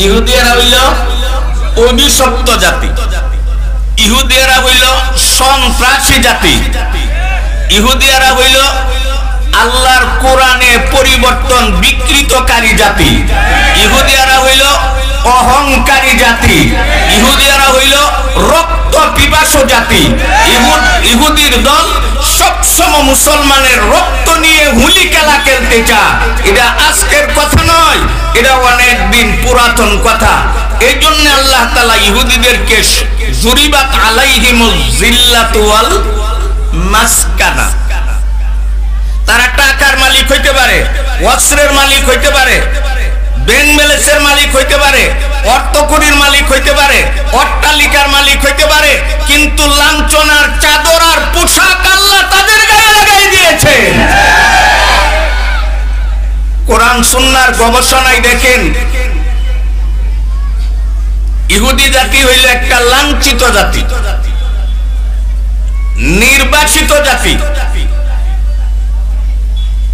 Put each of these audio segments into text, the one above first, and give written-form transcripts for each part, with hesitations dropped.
ইহুদিরা হইল অভিশপ্ত জাতি, ইহুদিরা হইল সন্ত্রাসী জাতি, ইহুদিরা হইল আল্লাহর কোরআনে পরিবর্তন বিকৃতকারী জাতি, ইহুদিরা হইল অহংকারী জাতি, ইহুদিরা হইল রক্ত পিপাসু জাতি। ইহুদির দল সবসময় মুসলমানের রক্ত নিয়ে হুলি খেলা খেলতে চায়। এটা আজকের কথা নয়, এটা অনেক দিন পুরাতন কথা। এই জন্য আল্লাহ তাআলা ইহুদিদেরকে জুরিবাত আলাইহিমুল জিল্লাতু ওয়াল মাসকানা, তারা টাকার মালিক হইতে পারে, অস্ত্রের মালিক হইতে পারে, ব্যাংক ব্যালেন্সের মালিক হইতে পারে, অর্থকড়ির মালিক হইতে পারে, অট্টালিকার মালিক হইতে পারে, কিন্তু লাঞ্ছনার চাদর আর পোশাক আল্লাহ তাদের গায়ে লাগাই দিয়েছে। কোরআন সুন্নাহর গবেষণায় দেখেন, ইহুদি জাতি হইল একটা লাঞ্ছিত জাতি, নির্বাসিত জাতি।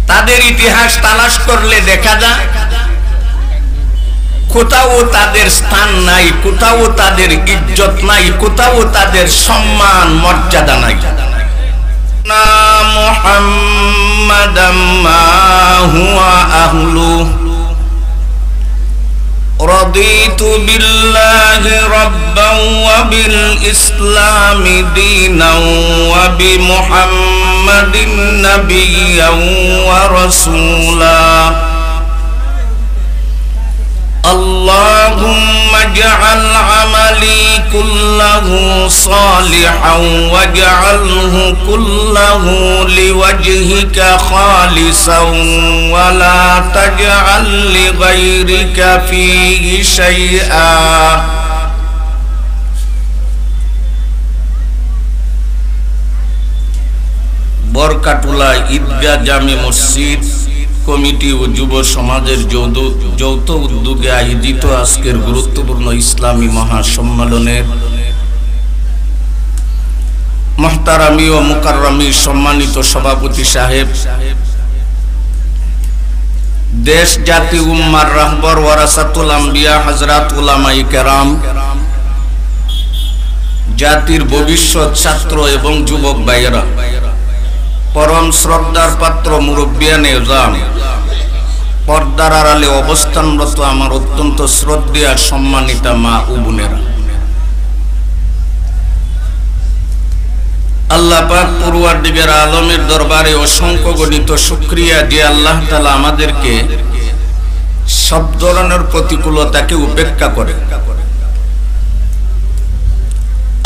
তাদের ইতিহাস তালাশ করলে দেখা যায় কোথাও তাদের স্থান নাই, কোথাও তাদের ইজ্জত নাই, কোথাও তাদের সম্মান মর্যাদা নাই। না মুহাম্মাদাম মা হুয়া আহলু রাদিতু বিল্লাহি রাব্বান ওয়া বিল ইসলামি দীনান ওয়া বি মুহাম্মাদিন নাবিয়্যান ওয়া রাসূলা। اللهم اجعل عملي كله صالحا واجعله كله لوجهك خالصا ولا تجعل لغيرك فيه شيئا। বরকাটুলা ঈদগাহ জামে মসজিদ কমিটি ও যুব সমাজের যৌথ উদ্যোগে আয়োজিত আজকের গুরুত্বপূর্ণ ইসলামী মহাসম্মেলনের মুহতারামি ও মুকাররমি সম্মানিত সভাপতি সাহেব, দেশ জাতি উম্মার রাহবর ওয়ারাসাতুল আম্বিয়া হযরত উলামায়ে কেরাম, জাতির ভবিষ্যৎ ছাত্র এবং যুবক ভাইয়েরা, পরম শ্রদ্ধার পাত্র মুরব্বিয়ানে এজাম, পর্দার আড়ালে অবস্থানরত আমার অত্যন্ত শ্রদ্ধেয় সম্মানিতা মা ও বোনেরা, আল্লাহ পাক পরওয়ারদিগার আলমের দরবারে অসংখ্য গণিত শুকরিয়া যে আল্লাহ তাআলা আমাদেরকে সব ধরনের প্রতিকূলতাকে উপেক্ষা করে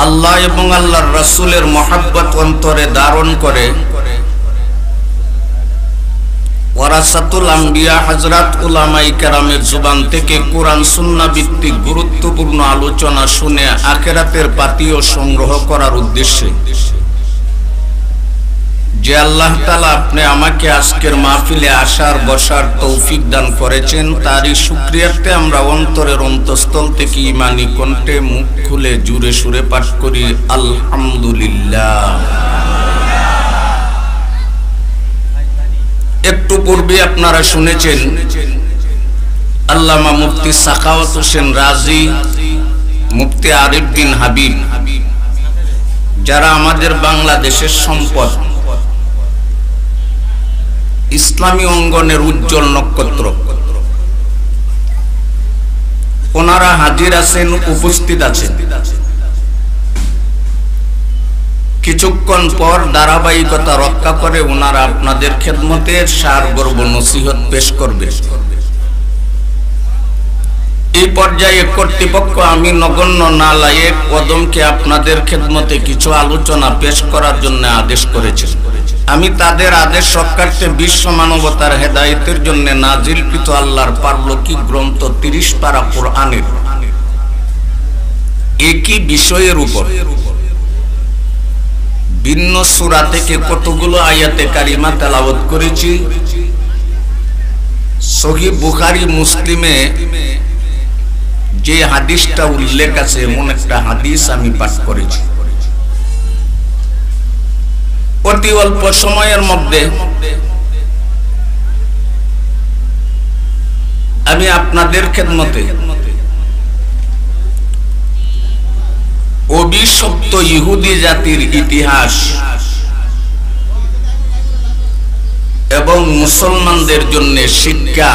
আল্লাহ এবং আল্লাহর রাসূলের মহব্বত অন্তরে ধারণ করে ওয়ারাসাতুল আম্বিয়া হযরত উলামায়ে কেরামের জবান থেকে কোরআন সুন্নাহ ভিত্তিক গুরুত্বপূর্ণ আলোচনা শুনে আখিরাতের পাতিও সংগ্রহ করার উদ্দেশ্যে যে আল্লাহ তাআলা আপনি আমাকে আজকের মাহফিলে আসার বসার তৌফিক দান করেছেন, তারই শুকরিয়াতে আমরা অন্তরের অন্তঃস্থল থেকে ঈমানি কণ্ঠে মুখ খুলে জুড়ে সুরে পাঠ করি আলহামদুলিল্লাহ। একটু পূর্বে আপনারা শুনেছেন আল্লামা মুফতি সাখাওয়াত হোসেন রাজি, মুফতি আরিফ বিন হাবিব, যারা আমাদের বাংলাদেশের সম্পদ, ইসলামী অঙ্গনের উজ্জ্বল নক্ষত্র, ওনারা হাজির আছেন, উপস্থিত আছেন। কিছুক্ষণ পর ধারাবাহিকতা রক্ষা করে ওনারা আপনাদের খেদমতে সারগর্ব নসিহত পেশ করবে। এই পর্যায়ে কর্তৃপক্ষ আমি নগণ্য নালায়েক কদমকে আপনাদের খেদমতে কিছু আলোচনা পেশ করার জন্য আদেশ করেছেন। আমি তাদের আদেশ রক্ষার্থে বিশ্ব মানবতার হেদায়েতের জন্য নাজিলকৃত আল্লাহর পারলৌকিক গ্রন্থ 30 পারা কোরআনের একই বিষয়ের উপর ভিন্ন সূরা থেকে কতগুলো আয়াতে কারিমা তেলাওয়াত করেছি। সহিহ বুখারী মুসলিমে যে হাদিসটা উল্লেখ আছে এমন একটা হাদিস আমি পাঠ করেছি। অতি অল্প সময়ের মধ্যে আমি আপনাদের খেদমতে অভিশপ্ত ইহুদি জাতির ইতিহাস এবং মুসলমানদের জন্য শিক্ষা,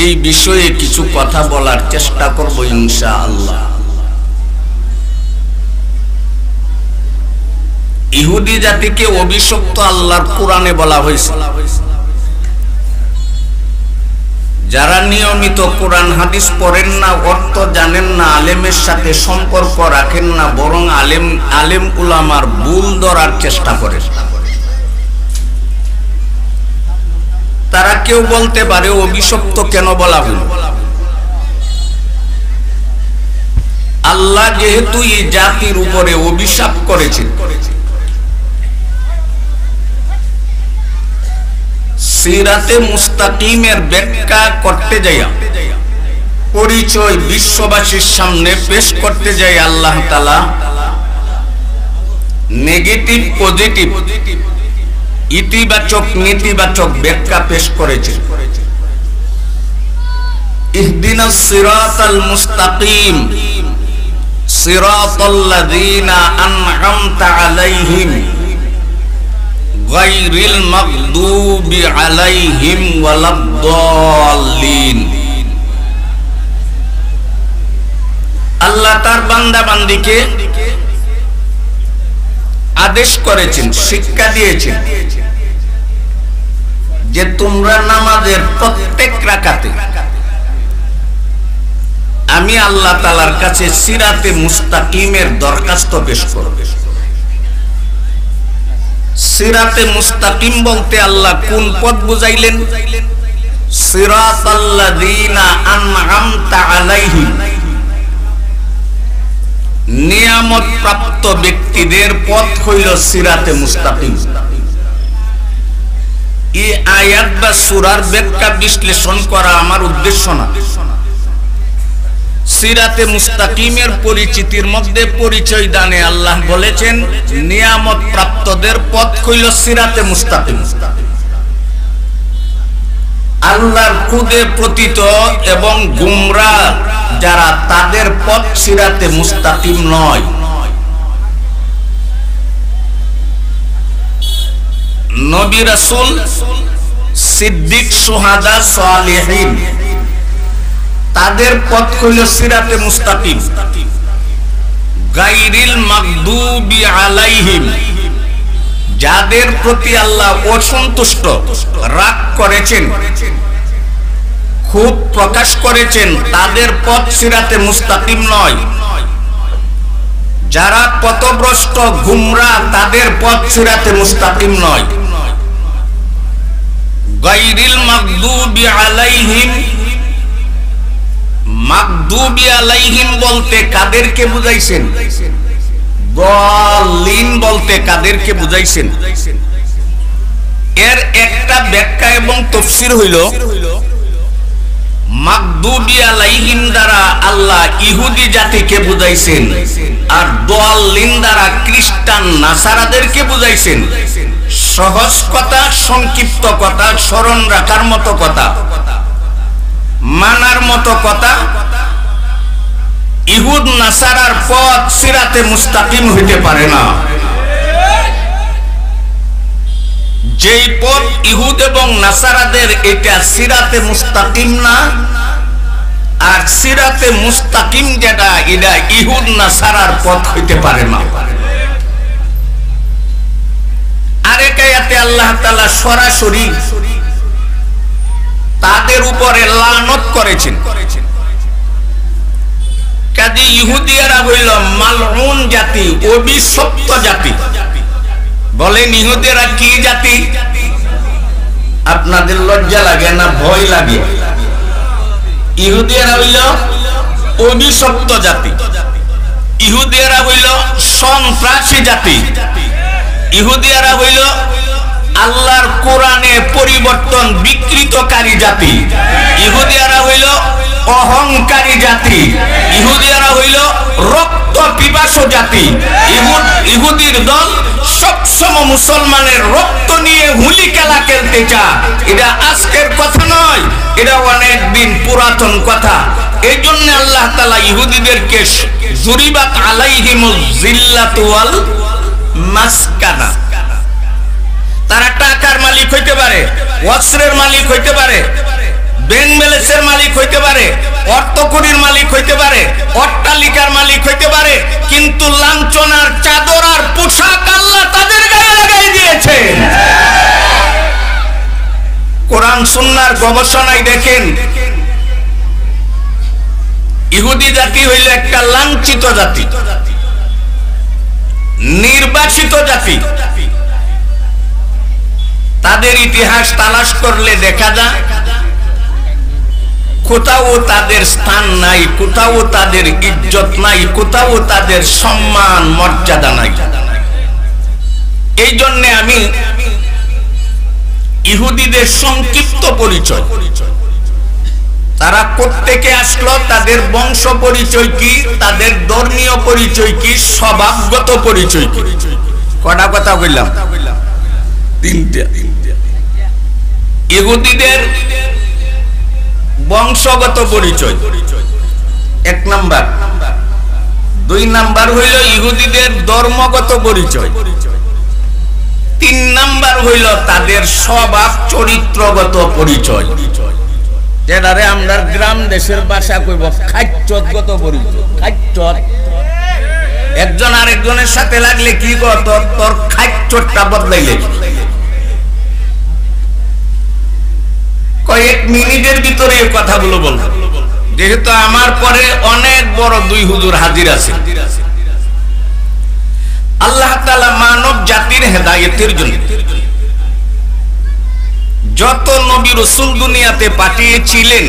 এই বিষয়ে কিছু কথা বলার চেষ্টা করব ইনশাআল্লাহ। ইহুদি জাতিকে অভিশপ্ত আল্লাহর কোরআনে বলা হয়েছে। যারা নিয়মিত কোরআন হাদিস পড়েন না, অর্থ জানেন না, আলেমের সাথে সম্পর্ক রাখেন না, বরং আলেম উলামার ভুল ধরার চেষ্টা করে, তারা কেউ বলতে পারে অভিশপ্ত কেন বলা হলো। আল্লাহ যেহেতু এই জাতির উপরে অভিশাপ করেছেন, সিরাতে মুস্তাকিমের ব্যাখ্যা করতে যাইয়া, পরিচয় বিশ্ববাসীর সামনে পেশ করতে যাই, আল্লাহ তাআলা নেগেটিভ পজিটিভ, ইতিবাচক নেতিবাচক ব্যাখ্যা পেশ করেছেন। ইহদিনাস সিরাতাল মুস্তাকিম সিরাতাল্লাযীনা আন'আমতা আলাইহিম গায়রিল মাগদুবি আলাইহিম ওয়ালাদ-দাল্লিন। আল্লাহ তার বান্দা বান্দিকে আদেশ করেছেন, শিক্ষা দিয়েছেন যে তোমরা নামাজের প্রত্যেক রাকাতে আমি আল্লাহ তাআলার কাছে সিরাতে মুস্তাকিমের দরখাস্ত পেশ করো। সিরাতে মুস্তাকিম বলতে আল্লাহ কোন পথ বুঝাইলেন? সিরাতাল্লাযীনা আন'আমতা আলাইহিম, নিয়ামত প্রাপ্ত ব্যক্তিদের পথ হইল সিরাতে মুস্তাকিম। এই আয়াত বা সূরার ব্যাখ্যা বিশ্লেষণ করা আমার উদ্দেশ্য না। সিরাতে মুস্তাকিমের পরিচিতির মধ্যে পরিচয় দানে আল্লাহ বলেছেন নিয়ামত প্রাপ্তদের পথ হইল সিরাতে মুস্তাকিম। আল্লাহর খুদে পতিত এবং গুমরাহ যারা, তাদের পথ সিরাতে মুস্তাকিম নয়। নবী রাসূল, সিদ্দিক, শুহাদা, সালেহীন, তাদের পথ হইল সিরাতে মুস্তাকিম। গায়রিল মাগদুবি আলাইহিম, যাদের প্রতি আল্লাহ অসন্তুষ্ট, রাগ করেছেন, খুব প্রকাশ করেছেন, তাদের পথ সিরাতে মুস্তাকিম নয়। যারা পথভ্রষ্ট গুমরাহ, তাদের পথ সিরাতে মুস্তাকিম নয়। গায়রিল মাগদুবি আলাইহিম, মাগদুবি আলাইহিম বলতে কাদেরকে বুঝাইছেন? দাল্লিন বলতে কাদেরকে বুঝাইছেন? এর একটা ব্যাখ্যা এবং তাফসীর হইল, মাগদুবি আলাইহিম দ্বারা আল্লাহ ইহুদি জাতিকে বুঝাইছেন, আর দাল্লিন দ্বারা খ্রিস্টান নাসারাদেরকে বুঝাইছেন। সহজ কথা, সংক্ষিপ্ত কথা, স্মরণ রাখার মতো কথা, মানার মতো কথা, ইহুদ নাসারার পথ সিরাতে মুস্তাকিম হইতে পারে না। যেই পথ ইহুদ এবং নাসারাদের, এটা সিরাতে মুস্তাকিম না। আর সিরাতে মুস্তাকিম যেটা, এটা ইহুদ নাসারার পথ হইতে পারে না। আরেক আয়াতে আল্লাহ তাআলা সরাসরি তাদের উপরে লানত করেছেন। কাজে ইহুদিয়ারা হইল মালউন জাতি, অভিশপ্ত জাতি। বলেন ইহুদিরা কি জাতি? আপনাদের লজ্জা লাগে না, ভয় লাগে? ইহুদিয়ারা হইল অভিশপ্ত জাতি। ইহুদিয়ারা হইল সন্ত্রাসী জাতি। ইহুদিয়ারা হইল আল্লাহর কোরআনে পরিবর্তন বিকৃতকারী জাতি। ইহুদিয়ারা হইল অহংকারী জাতি। ইহুদিয়ারা হইল রক্ত পিপাসু জাতি। ইহুদির দল সবসময় মুসলমানের রক্ত নিয়ে হুলি খেলা খেলতে চায়। এটা আজকের কথা নয়, এটা অনেক দিন পুরাতন কথা। এই জন্য আল্লাহ তাআলা ইহুদিদেরকে যুরিবাত আলাইহিমুজ জিল্লাতু ওয়াল মাসকানা, তারা টাকার মালিক হইতে পারে, অস্ত্রের মালিক হইতে পারে, ব্যাংক ব্যালেন্সের মালিক হইতে পারে, অর্থকড়ির মালিক হইতে পারে, অট্টালিকার মালিক হইতে পারে, কিন্তু লাঞ্ছনার চাদর আর পোশাক আল্লাহ তাদের গায়ে লাগাই দিয়েছেন। কোরআন সুন্নাহর গবেষণায় দেখেন, ইহুদি জাতি হইল একটা লাঞ্ছিত জাতি, নির্বাসিত জাতি। তাদের ইতিহাস তালাশ করলে দেখা যায় কোথাও তাদের স্থান নাই, কোথাও তাদের ইজ্জত নাই, কোথাও তাদের সম্মান মর্যাদা নাই। এই জন্য আমি ইহুদিদের সংক্ষিপ্ত পরিচয়, তারা কোত্থেকে আসলো, তাদের বংশ পরিচয় কি, তাদের ধর্মীয় পরিচয় কি, স্বভাবগত পরিচয় কি, কটা কথা বললাম? তিনটা। ইহুদিদের বংশগত পরিচয় এক নাম্বার। দুই নাম্বার হইল ইহুদিদের ধর্মগত পরিচয়। তিন নাম্বার হইল তাদের স্বভাব চরিত্রগত পরিচয়, যেটারে আমরা গ্রাম দেশের ভাষা কইব খাদ্যগত পরিচয়। খাদ্য একজন আরেকজনের সাথে লাগলে কি কত তোর খাদ্যটা বদলাইলে, কয়েক মিনিটের ভিতরে এই কথাগুলো বলবো, যেহেতু আমার পরে অনেক বড় দুই হুজুর হাজির আছে। আল্লাহ তাআলা মানব জাতির হেদায়েতের জন্য যত নবী রাসূল দুনিয়াতে পাঠিয়েছিলেন,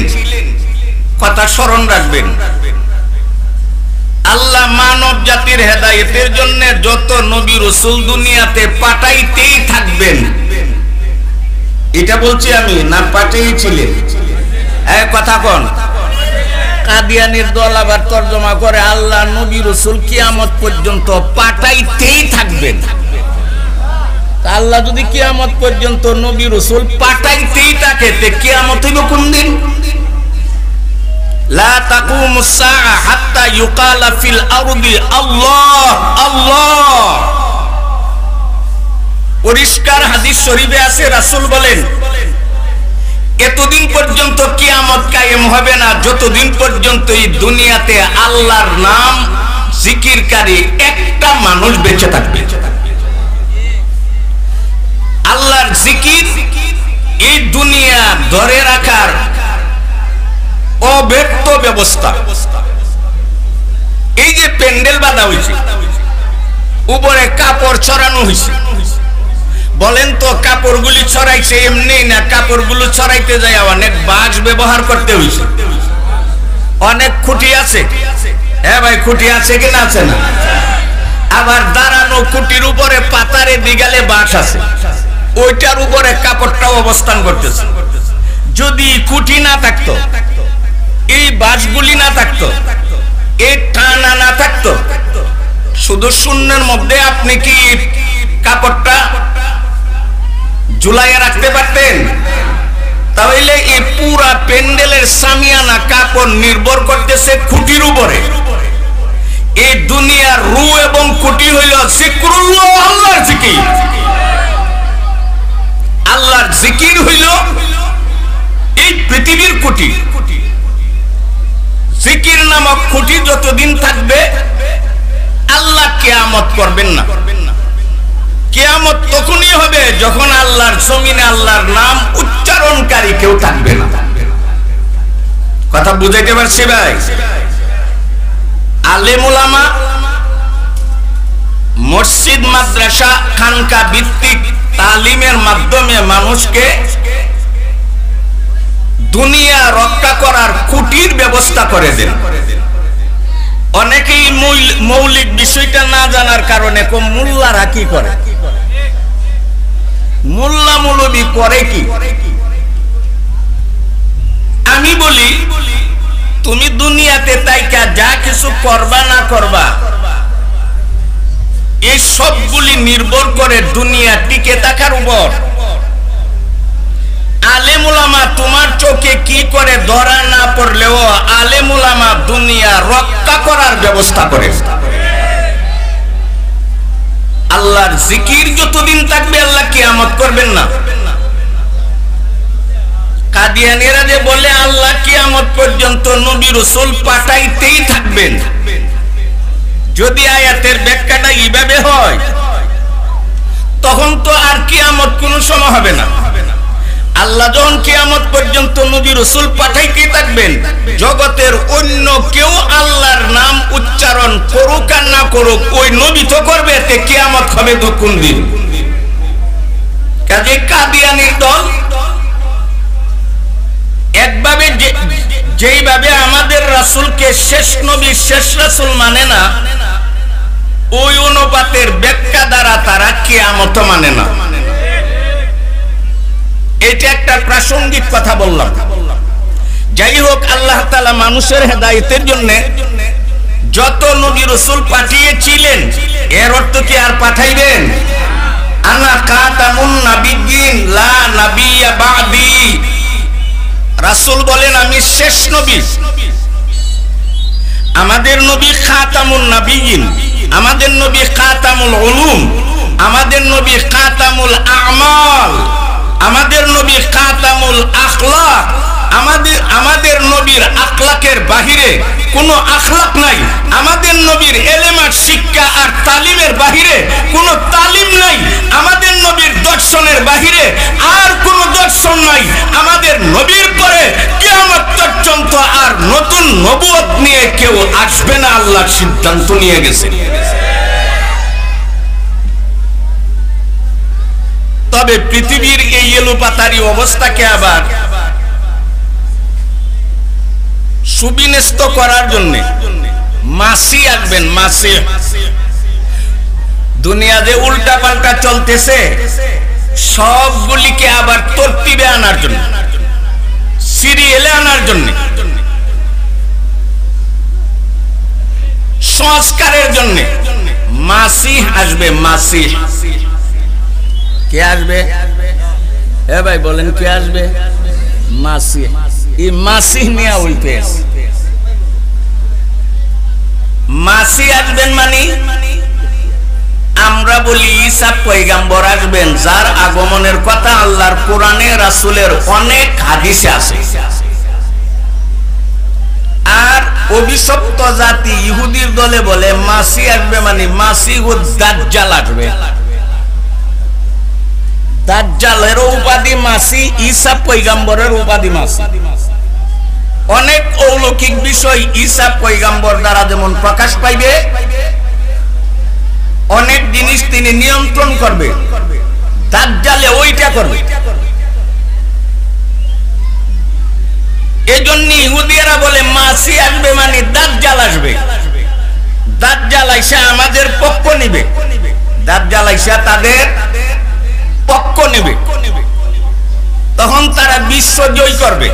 কথা স্মরণ রাখবেন, আল্লাহ মানব জাতির হেদায়েতের জন্য যত নবী রাসূল দুনিয়াতে পাঠাইতেই থাকবেন। এটা বলছি আমি, না পাঠিয়েছিলেন? এই কথা কোন? কাদিয়ানির দল আবার তরজমা করে আল্লাহ নবী রাসূল কিয়ামত পর্যন্ত পাঠাইতেই থাকবেন। আল্লাহ যদি কিয়ামত পর্যন্ত নবী রাসূল পাঠাইতেই থাকে, তে কিয়ামত হইব কোন দিন? লা তাকুমুস সাআ হাত্তা ইউকালা ফিল আরদি আল্লাহ আল্লাহ। পরিষ্কার হাদিস শরীফে আছে, রাসূল বলেন এতদিন পর্যন্ত কিয়ামত কায়েম হবে না যতদিন পর্যন্ত এই দুনিয়াতে আল্লাহর নাম জিকিরকারী একটা মানুষ বেঁচে থাকবে। আল্লাহর জিকির এই দুনিয়া ধরে রাখার অব্যর্থ ব্যবস্থা। এই যে প্যান্ডেল বাঁধা হয়েছে, উপরে কাপড় ছড়ানো হয়েছে, বলেন তো কাপড়গুলি ছড়াইছে এমনি না, কাপড়গুলো ছড়াইতে যায় অনেক বাঁশ ব্যবহার করতে হয়েছে, অনেক খুঁটি আছে। হ্যাঁ ভাই, খুঁটি আছে কি না? আছে না? আবার দাঁড়ানো খুঁটির উপরে পাতারে দিগালে বাঁশ আছে, ওইটার উপরে কাপড়টাও অবস্থান করতেছে। যদি খুঁটি না থাকতো, এই বাঁশগুলি না থাকতো, এই টানা না থাকতো, শুধু শূন্যের মধ্যে আপনি কি কাপড়টা ঝুলাইয়া রাখতে পারতেন? তাহলে এই পুরা প্যান্ডেলের সামিয়ানা কাপড় নির্ভর করতেছে খুঁটির উপরে। এই দুনিয়ার রু এবং খুঁটি হইল জিকরুল্লাহ, আল্লাহর জিকির। আল্লাহর জিকির হইল এই পৃথিবীর খুঁটি। জিকির নামক খুঁটি যতদিন থাকবে আল্লাহ কিয়ামত করবেন না। কিয়ামত তখনই হবে যখন আল্লাহর জমিনে আল্লাহর নাম উচ্চারণকারী কেউ থাকবে না। কথা বুঝাইতে পারছি ভাই? আলেম উলামা মসজিদ মাদ্রাসা খানকা ভিত্তিক তালিমের মাধ্যমে মানুষকে দুনিয়া রক্ষা করার খুঁটির ব্যবস্থা করে দেন। অনেকেই মৌলিক বিষয়টা না জানার কারণে মোল্লারা কি করে, মোল্লা মৌলবী করে কি? আমি বলি তুমি দুনিয়াতে তাইকা যা কিছু করবা না করবা, এই সবগুলি নির্ভর করে দুনিয়া টিকে থাকার উপর। আলেম উলামা তোমার চোখে কি করে ধরা না পড়লেও আলেম উলামা দুনিয়া রক্ষা করার ব্যবস্থা করে। আল্লাহর জিকির যতদিন থাকবে আল্লাহ কিয়ামত করবেন না। কাদিয়ানীরা যে বলে আল্লাহ কিয়ামত পর্যন্ত নবী রাসূল পাঠাইতেই থাকবেন, যদি আয়াতের ব্যাখ্যাটা এইভাবে হয় তখন তো আর কিয়ামত কোনো সময় হবে না। আল্লাহ যখন কিয়ামত পর্যন্ত নবী রাসূল পাঠাইতেই থাকবেন, জগতের অন্য কেউ আল্লাহর নাম উচ্চারণ করুক আর না করুক ওই নবী তো করবে, তে কিয়ামত হবে তো কোন দিন? কাজে কাদিয়ানীর দল একভাবে যেইভাবে আমাদের রাসূলকে শেষ নবী শেষ রাসূল মানে না, ওই অনুপাতের ব্যাখ্যা দ্বারা তারা কিয়ামত মানে না। এটা একটা প্রাসঙ্গিক কথা বললাম। যাই হোক, আল্লাহ তাআলা মানুষের হেদায়েতের জন্য যত নবী রাসূল পাঠিয়েছিলেন, এর অর্থ কি আর পাঠাইবেন? আনা খাতামুন নাবিয়্যিন লা নাবিয়্যা বা'দি। রাসূল বলেন আমি শেষ নবী। আমাদের নবী খাতামুন নাবিয়্যিন, আমাদের নবী খাতামুল উলুম, আমাদের নবী খাতামুল আমাল, আমাদের নবী খাতামুল আখলাক। আমাদের নবীর আখলাকের বাহিরে কোনো আখলাক নাই। আমাদের নবীর ইলম আর শিক্ষা আর তালিমের বাহিরে কোনো তালিম নাই। আমাদের নবীর দর্শনের বাহিরে আর কোনো দর্শন নাই। আমাদের নবীর পরে কিয়ামত পর্যন্ত আর নতুন নবুয়ত নিয়ে কেউ আসবে না, আল্লাহ সিদ্ধান্ত নিয়ে গেছেন। তবে পৃথিবীর এই এলোপাতারি অবস্থাকে আবার সুবিন্যস্ত করার জন্য মাসি আসবেন। মাসি দুনিয়া যে উল্টা পাল্টা চলতেছে সবগুলিকে আবার তরতিবে আনার জন্য, সিরিয়ালে আনার জন্য, সংস্কারের জন্য মাসি আসবে। মাসি কে আসবে? এ ভাই বলেন কে আসবে? মাসি। এই মাসি নিয়ে উল্টে মাসি আসবেন মানে আমরা বলি ঈসা পয়গম্বর আসবেন, যার আগমনের কথা আল্লাহর কোরআনে রাসূলের অনেক হাদিসে আছে। আর অভিশপ্ত জাতি ইহুদির দলে বলে মাসি আসবে মানে মাসিহুদ দাজ্জাল আসবে। দাজ্জালের উপাধি মাসি, ঈসা পয়গম্বরের উপাধি মাসি। অনেক অলৌকিক বিষয় ঈসা পয়গম্বর দ্বারা যেমন প্রকাশ পাইবে, অনেক জিনিস তিনি নিয়ন্ত্রণ করবে, দাজ্জালে ওইটা করবে। এজন্য ইহুদিরা বলে মাসি আসবে মানে দাজ্জাল আসবে। দাজ্জাল আইসা আমাদের পক্ষ নিবে, দাজ্জাল আইসা তাদের পক্ষ নেবে, তখন তারা বিশ্ব জয় করবে।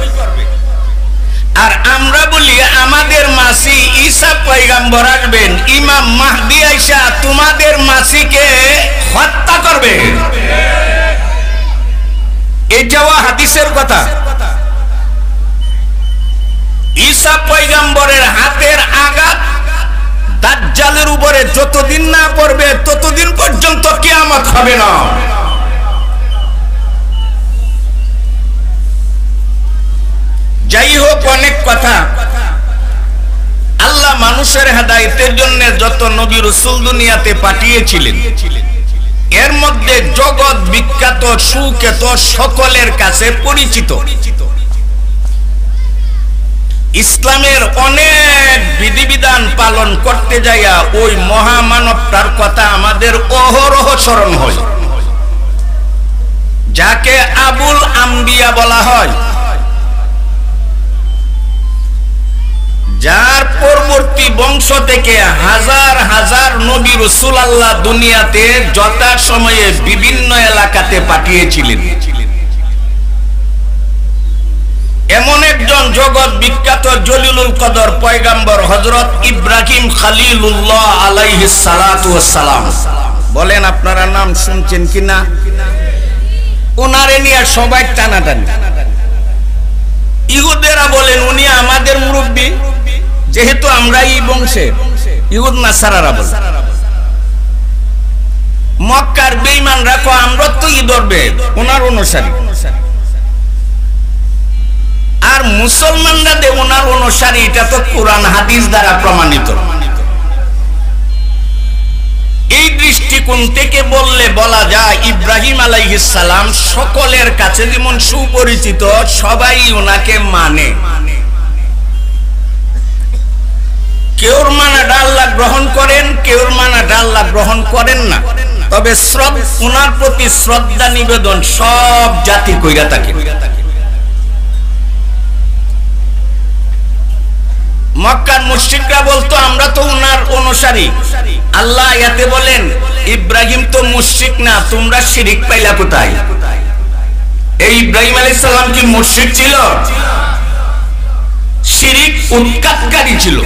আর আমরা বলি আমাদের মাসি ঈসা পয়গম্বর আসবেন, ইমাম মাহদি আইসা তোমাদের মাসিকে হত্যা করবে। এটাও হাদিসের কথা। ঈসা পয়গম্বরের হাতের আঘাত দাজ্জালের উপরে যতদিন না পড়বে ততদিন পর্যন্ত কিয়ামত হবে না। যাই হোক, অনেক কথা। আল্লাহ মানুষের হেদায়েতের জন্য যত নবী রাসূল দুনিয়াতে পাঠিয়েছিলেন, এর মধ্যে জগৎ বিখ্যাত সুখ্যাত সকলের কাছে পরিচিত ইসলামের অনেক বিধিবিধান পালন করতে যাইয়া ওই মহামানবটার কথা আমাদের অহরহ স্মরণ হয়, যাকে আবুল আম্বিয়া বলা হয়, যার পরবর্তী বংশ থেকে হাজার হাজার নবী রাসূল আল্লাহ দুনিয়াতে যথাসময়ে বিভিন্ন এলাকাতে পাঠিয়েছিলেন। এমন একজন জগৎ বিখ্যাত জলিলুল কদর পয়গম্বর হযরত ইব্রাহিম খলিলুল্লাহ আলাইহিস সালাতু ওয়াস সালাম। বলেন আপনারা নাম শুনছেন কিনা? ওনারে নিয়ে সবাই টানাটানি। ইহুদেরা বলেন উনি আমাদের মুরব্বী, যেহেতু আমরা এই বংশের ইহুদ নাসারারা বলে, মক্কার বেঈমানরা কয় আমরা তো ই ধরবে ওনার অনুসারী, আর মুসলমানরা দে ওনার অনুসারী। এটা তো কোরআন হাদিস দ্বারা প্রমাণিত। এই দৃষ্টিকোণ থেকে বললে বলা যায় ইব্রাহিম আলাইহিস সালাম সকলের কাছে যেমন সুপরিচিত, সবাই ওনাকে মানে। কেউর মানাটা আল্লাহ গ্রহণ করেন, কেউর মানাটা আল্লাহ গ্রহণ করেন না, তবে ওনার প্রতি শ্রদ্ধা নিবেদন সব জাতি কইরা থাকে। মক্কার মুশরিকরা বলতো আমরা তো উনার অনুসারী। আল্লাহ আয়াতে বলেন ইব্রাহিম তো মুশরিক না, তোমরা শিরিক পাইলা কোথায়? এই ইব্রাহিম আলাইহিস সালাম কি মুশরিক ছিল? শিরিক উৎখাতকারী ছিল।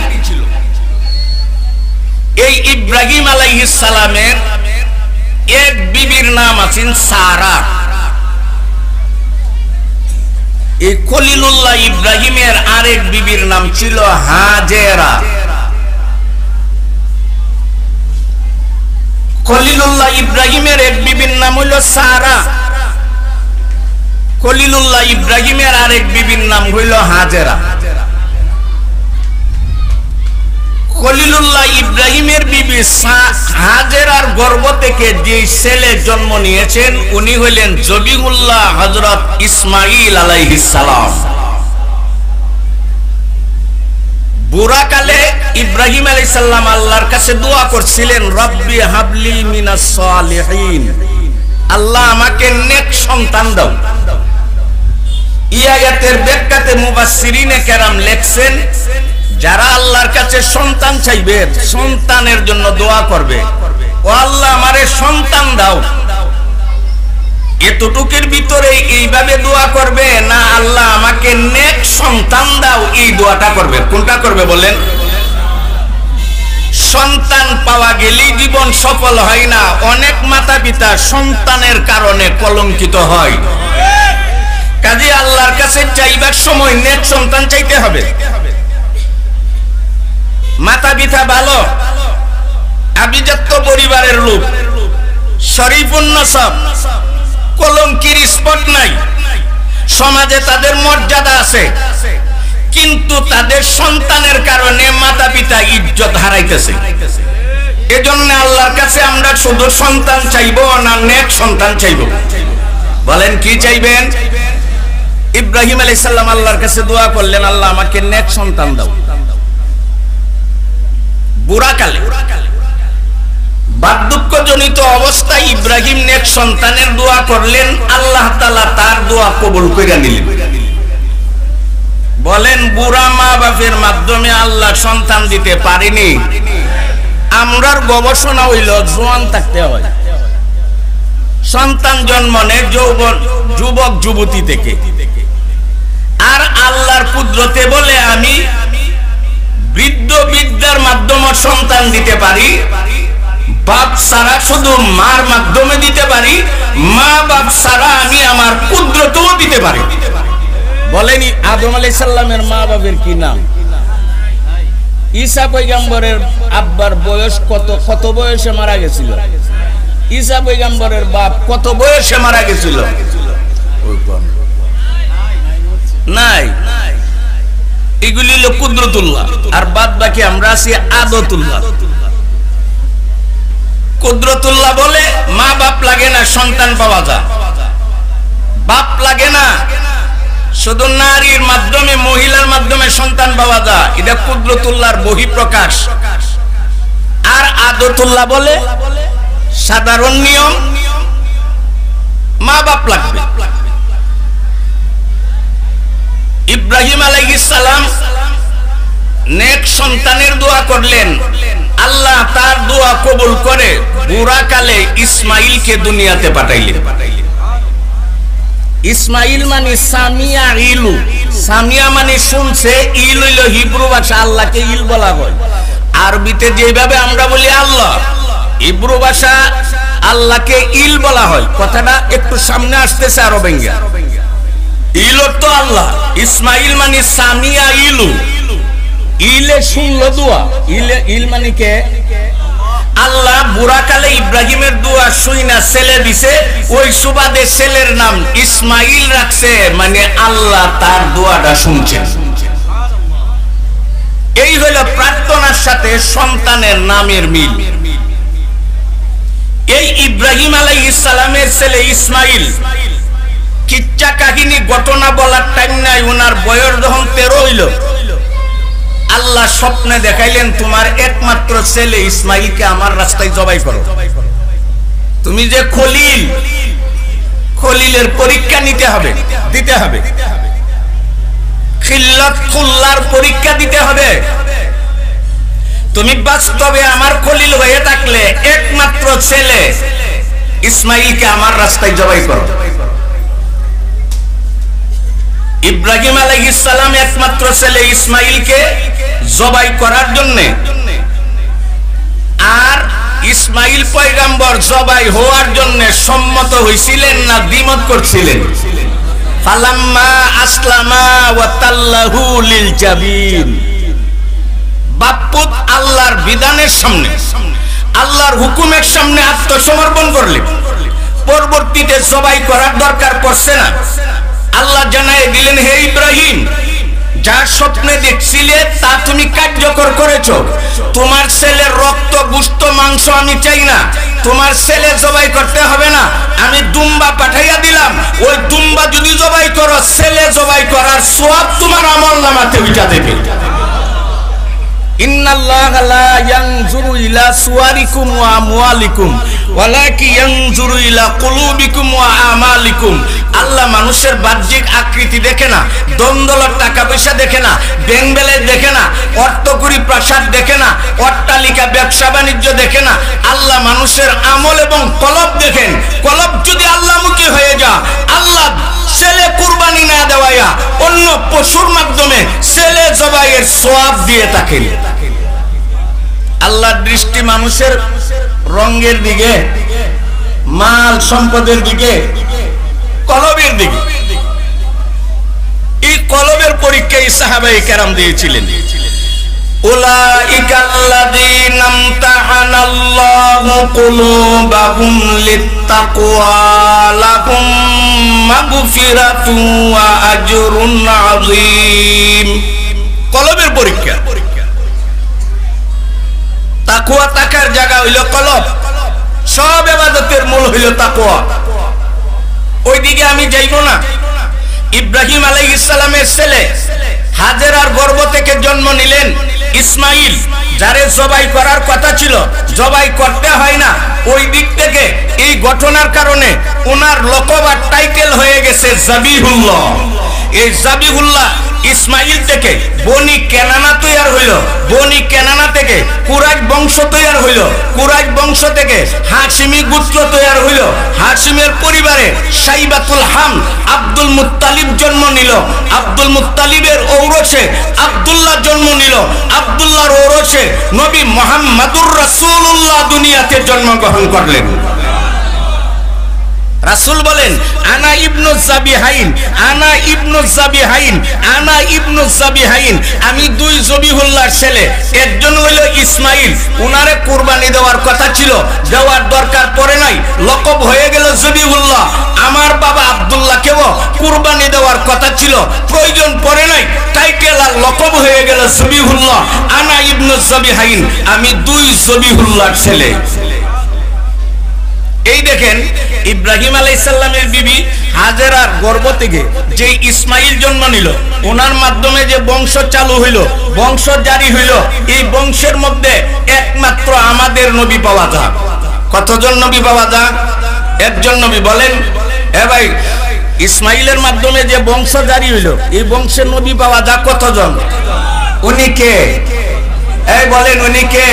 এই ইব্রাহিম আলাইহিস সালামের এক বিবির নাম আছেন সারা। এই খলিলুল্লাহ ইব্রাহিমের আরেক বিবির নাম ছিল হাজেরা। খলিলুল্লাহ ইব্রাহিমের এক বিবির নাম হইল সারা, খলিলুল্লাহ ইব্রাহিমের আরেক বিবির নাম হইল হাজেরা। খলিলুল্লাহ ইব্রাহিমের বিবি হাজেরার গর্ভ থেকে যে ছেলে জন্ম নিয়েছেন উনি হইলেন জবিহুল্লাহ হযরত ইসমাঈল আলাইহিস সালাম। বুড়াকালে ইব্রাহিম আলাইহিস সালাম আল্লাহর কাছে দোয়া করছিলেন রব্বি হাবলি মিনাস সালিহিন, আল্লাহ আমাকে নেক সন্তান দাও। এই আয়াতের ব্যাখ্যাতে মুফাসসিরিনে কেরাম লেখছেন যারা আল্লাহর কাছে সন্তান চাইবে, সন্তানের জন্য দোয়া করবে, ও আল্লাহ আমারে সন্তান দাও, এতটুকুর ভিতরে এইভাবে দোয়া করবে না আল্লাহ আমাকে নেক সন্তান দাও, এই দোয়াটা করবে। কোনটা করবে বলেন? সন্তান পাওয়া গেলেই জীবন সফল হয় না। অনেক মাতা পিতা সন্তানের কারণে কলঙ্কিত হয়। কাজে আল্লাহর কাছে চাইবার সময় নেক সন্তান চাইতে হবে। মাতা পিতা ভালো, আভিজাত্য পরিবারের লোক, শরীফুন নসব, কলঙ্কির স্পট নাই, সমাজে তাদের মর্যাদা আছে, কিন্তু তাদের সন্তানের কারণে মাতা পিতা ইজ্জত হারাইতেছে। এজন্য আল্লাহর কাছে আমরা শুধু সন্তান চাইবো না নেক সন্তান চাইবো? বলেন কি চাইবেন? ইব্রাহিম আলাইহিস সালাম আল্লাহর কাছে দোয়া করলেন আল্লাহ আমাকে নেক সন্তান দাও। বুড়াকালে বার্ধক্যজনিত অবস্থায় ইব্রাহিম নেক সন্তানের দোয়া করলেন, আল্লাহ তাআলা তার দোয়া কবুল করে নিলেন। বলেন বুড়া মা বাপের মাধ্যমে আল্লাহ সন্তান দিতে পারেনি? আমরার গবেষণা হইল জোয়ান থাকতে হয়। সন্তান জন্ম নেয় যুবক যুবতী থেকে, আর আল্লাহর কুদরতে বলে আমি বৃদ্ধ বিদ্যার মাধ্যমে সন্তান দিতে পারি, বাপ ছাড়া শুধু মার মাধ্যমে দিতে পারি, মা বাপ ছাড়া আমি আমার কুদরতেও দিতে পারি। বলেনি আদম আলাইহিস সালামের মা বাপের কি নাম? ঈসা পয়গম্বরের আব্বার বয়স কত বয়সে মারা গেছিল? ঈসা পয়গম্বরের বাপ কত বয়সে মারা গেছিল? নাই। এগুলি হলো কুদরতুল্লাহ, আর বাদ বাকি আমরা আছি আদতুল্লাহ। কুদরতুল্লাহ বলে মা বাপ লাগে না সন্তান পাওয়া যায়, বাপ লাগে না, শুধু নারীর মাধ্যমে মহিলার মাধ্যমে সন্তান পাওয়া যায়, এটা কুদরতুল্লাহর বহিঃপ্রকাশ। আর আদতুল্লাহ বলে সাধারণ নিয়ম, মা বাপ লাগবে। ইব্রাহিম আলাইহিস সালাম নেক সন্তানের দোয়া করলেন, আল্লাহ তার দোয়া কবুল করে বুড়াকালে ইসমাইলকে দুনিয়াতে পাঠাইলেন। ইসমাইল মানে সামিয়া ইলু, সামিয়া মানে শুনছে, ইল হইল হিব্রু ভাষা, আল্লাহকে ইল বলা হয়। আরবিতে যেভাবে আমরা বলি আল্লাহ, হিব্রু ভাষা আল্লাহকে ইল বলা হয়। কথাটা একটু সামনে আসতেছে আরো ভেঙ্গে। ইল তো আল্লাহ, ইসমাইল মানে সামিয়া ইলু, ইলে শুনলো দোয়া, ইল মানে কে? আল্লাহ বুড়াকালে ইব্রাহিমের দোয়া শুইনা ছেলে দিছে, ওই সুবাদে ছেলের নাম ইসমাইল রাখছে, মানে আল্লাহ তার দোয়াটা শুনছেন। এই হলো প্রার্থনার সাথে সন্তানের নামের মিল। এই ইব্রাহিম আলাইহিস সালামের ছেলে ইসমাইল, কিচ্ছা কাহিনী ঘটনা বলার টাইম নাই, ওনার বয়স যখন 13 হইল, আল্লাহ স্বপ্নে দেখাইলেন তোমার একমাত্র ছেলে ইসমাইলকে আমার রাস্তায় জবাই করো। তুমি যে খলিলের পরীক্ষা দিতে হবে, খিল্লাত খুল্লার পরীক্ষা দিতে হবে। তুমি বাস্তবে আমার খলিল হয়ে থাকলে একমাত্র ছেলে ইসমাইলকে আমার রাস্তায় জবাই করো। ইব্রাহিম আলাইহিস সালাম একমাত্র ছেলে ইসমাইলকে জবাই করার জন্য, আর ইসমাইল পয়গম্বর জবাই হওয়ার জন্য সম্মত হইছিলেন না দ্বিমত করছিলেন? ফালাম্মা আসলামা ওয়া তাল্লাহু লিল জাবিন, বাপ্পুত আল্লাহর বিধানের সামনে, আল্লাহর হুকুমের সামনে আত্মসমর্পণ করলেন। পরবর্তীতে জবাই করার দরকার পড়ছে না। আল্লাহ জানাই দিলেন, হে ইব্রাহিম, যা স্বপ্নে দেখছিলে তা তুমি কার্যকর করেছো। তোমার ছেলের রক্ত, গোশত, মাংস আমি চাই না। তোমার ছেলে জবাই করতে হবে না, আমি দুম্বা পাঠাইয়া দিলাম। ওই দুম্বা যদি জবাই করো, ছেলে জবাই করার সওয়াব তোমার আমলনামাতে উঠা দেবে। ইন্নাল্লাহা লা ইয়ানজুরু ইলা সুওয়ারিকুম ওয়া আমওয়ালিকুম ওয়ালাকিন ইয়ানজুরু ইলা কুলুবিকুম ওয়া আমালিকুম। আল্লাহ মানুষের বাহ্যিক আকৃতি দেখে না, দন্দলত টাকা পয়সা দেখে না, বেংবেলে দেখে না, অর্থকরী প্রাসাদ দেখে না, অট্টালিকা ব্যবসা বাণিজ্য দেখে না। আল্লাহ মানুষের আমল এবং কলব দেখেন। কলব যদি আল্লাহমুখী হয়ে যা, আল্লাহ ছেলে কুরবানি না দেওয়া অন্য পশুর মাধ্যমে ছেলে জবাইয়ের সওয়াব দিয়ে থাকেন। আল্লাহর দৃষ্টি মানুষের রঙের দিকে, মাল সম্পদের দিকে, কলবের দিকে। এই কলবের পরীক্ষায় সাহাবায়ে কেরাম দিয়েছিলেন। উলাইকাল্লাযীনা ইমতাহানাল্লাহু কুলুবাহুম লিত্তাকওয়া লাহুম মাগফিরাতুন ওয়া আজরুন আযীম। কলবের পরীক্ষা। তাকওয়া থাকার জায়গা হইল কলব। সব ইবাদতের মূল হইল তাকওয়া। ওইদিকে আমি যাইব না। ইব্রাহিম আলাইহিস সালামের ছেলে হাজেরার গর্ভ থেকে জন্ম নিলেন ইসমাইল, যারে জবাই করার কথা ছিল, জবাই করতে হয় না। ওই দিক থেকে এই ঘটনার কারণে ওনার লকব আর টাইটেল হয়ে গেছে জাবিহুল্লাহ। এই জাবিহুল্লাহ ইসমাইল থেকে বনি কেনানা তৈরি হইল, বনি কেনানা থেকে কুরাইশ বংশ তৈরি হইল, কুরাইশ বংশ থেকে হাশিমি গোত্র তৈরি হইল। হাশিমের পরিবারে সাইবাতুল হাম আব্দুল মুত্তালিব জন্ম নিল। আব্দুল মুত্তালিবের ঔরসে আব্দুল্লাহ জন্ম নিল। আব্দুল্লাহর ঔরসে নবী মুহাম্মদুর রাসূলুল্লাহ দুনিয়াতে জন্মগ্রহণ করলেন। রাসূল বলেন, আনা ইবনু জাবিহাইন, আনা ইবনু জাবিহাইন, আনা ইবনু জাবিহাইন। আমি দুই জবিহুল্লাহর ছেলে। একজন হইল ইসমাইল, উনারে কুরবানি দেওয়ার কথা ছিল, দেওয়ার দরকার পড়ে নাই, লকব হয়ে গেল জবিহুল্লাহ। আমার বাবা আব্দুল্লাহকেও কুরবানি দেওয়ার কথা ছিল, প্রয়োজন পড়ে নাই, টাইটেল আর লকব হয়ে গেল জবিহুল্লাহ। আনা ইবনু জাবিহাইন, আমি দুই জবিহুল্লাহর ছেলে। এই দেখেন, ইব্রাহিম আলাইহিস সালামের বিবি হাজেরার গর্ভ থেকে যে ইসমাইল জন্ম নিল, ওনার মাধ্যমে যে বংশ চালু হইল, বংশ জারি হইল, এই বংশের মধ্যে একমাত্র আমাদের নবী পাওয়া যায়। কতজন নবী পাওয়া যায়? একজন নবী। বলেন এ ভাই, ইসমাইলের মাধ্যমে যে বংশ জারি হইল, এই বংশের নবী পাওয়া যায় কতজন? উনি কে? এই বলেন, উনি কে?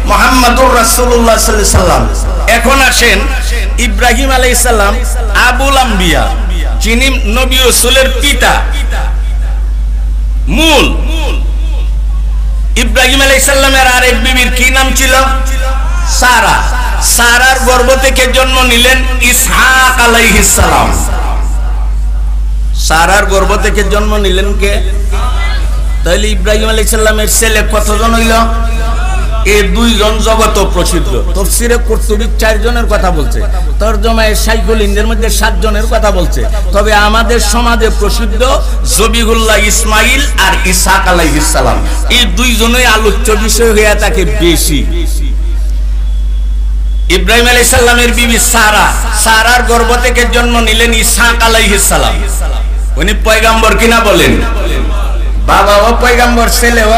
মুহাম্মদুর রাসূলুল্লাহ সাল্লাল্লাহু আলাইহি সাল্লাম। এখন আসেন, ইব্রাহিম আলাইহিস সালাম আবুল আম্বিয়া, যিনি নবী রাসূলের পিতা, মূল। ইব্রাহিম আলাইহিস সালামের আরেক বিবির কি নাম ছিল? সারা। সারার গর্ভ থেকে জন্ম নিলেন ইসহাক আলাইহিস সালাম। সারার গর্ভ থেকে জন্ম নিলেন কে? তাহলে ইব্রাহিম আলাইহিস সালামের ছেলে কতজন হইল? এই দুইজন জগত প্রসিদ্ধ। তাফসীরে কুরতুবী 4 জনের কথা বলছে, তরজমায়ে শাইখুল হিন্দের মধ্যে 7 জনের কথা বলছে। তবে আমাদের সমাজে প্রসিদ্ধ জবিহুল্লাহ ইসমাইল আর ইসহাক আলাইহিস সালাম, এই দুইজনই আলোচ্য বিষয় হয়ে থাকে বেশি। ইব্রাহিম আলাইহিস সালামের বিবি সারা, সারার গর্ভ থেকে জন্ম নিলেন ইসহাক আলাইহিস সালাম। উনি পয়গম্বর কিনা বলেন? বাবাও পয়গম্বর, ছেলেও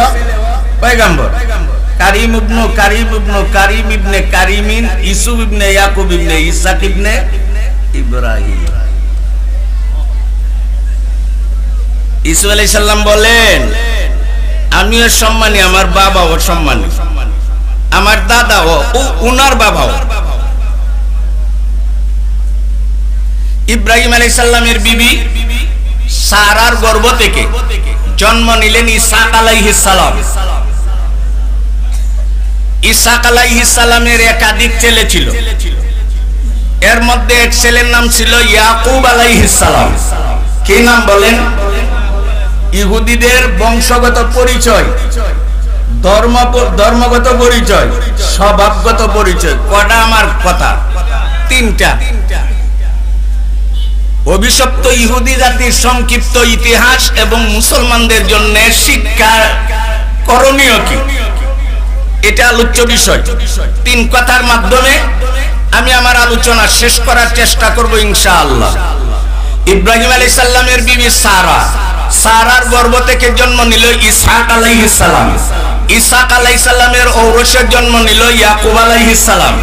পয়গম্বর। কারিম ইবনে কারিম ইবনে কারিমিন, ইউসুফ ইবনে ইয়াকুব ইবনে ইসহাক ইবনে ইব্রাহিম। ইসু আলাইহিস সালাম বলেন, আমিও সম্মানী, আমার বাবাও সম্মানী, আমার দাদাও, উনার বাবাও। ইব্রাহিম আলাইহিস সালামের বিবি সারার গর্ভ থেকে জন্ম নিলেন ইসহাক আলাইহিস সালাম। ইসহাক আলাইহিস সালামের একাধিক ছেলে ছিল, এর মধ্যে এক ছেলের নাম ছিল ইয়াকুব আলাইহিস সালাম। কি নাম বলেন? ইহুদিদের বংশগত পরিচয়, ধর্মগত পরিচয়, স্বভাবগত পরিচয়। কটা আমার কথা? 3টা। অভিশপ্ত ইহুদি জাতির সংক্ষিপ্ত ইতিহাস এবং মুসলমানদের জন্য শিক্ষা করণীয় কি, এটা আলোচ্য বিষয়। 3 কথার মাধ্যমে আমি আমার আলোচনা শেষ করার চেষ্টা করব ইনশাআল্লাহ। ইব্রাহিম আলাইহিস সালামের বিবি সারা, সারার গর্ভ থেকে জন্ম নিল ইসহাক আলাইহিস সালাম। ইসহাক আলাইহিস সালামের ঔরসে জন্ম নিল ইয়াকুব আলাইহিস সালাম।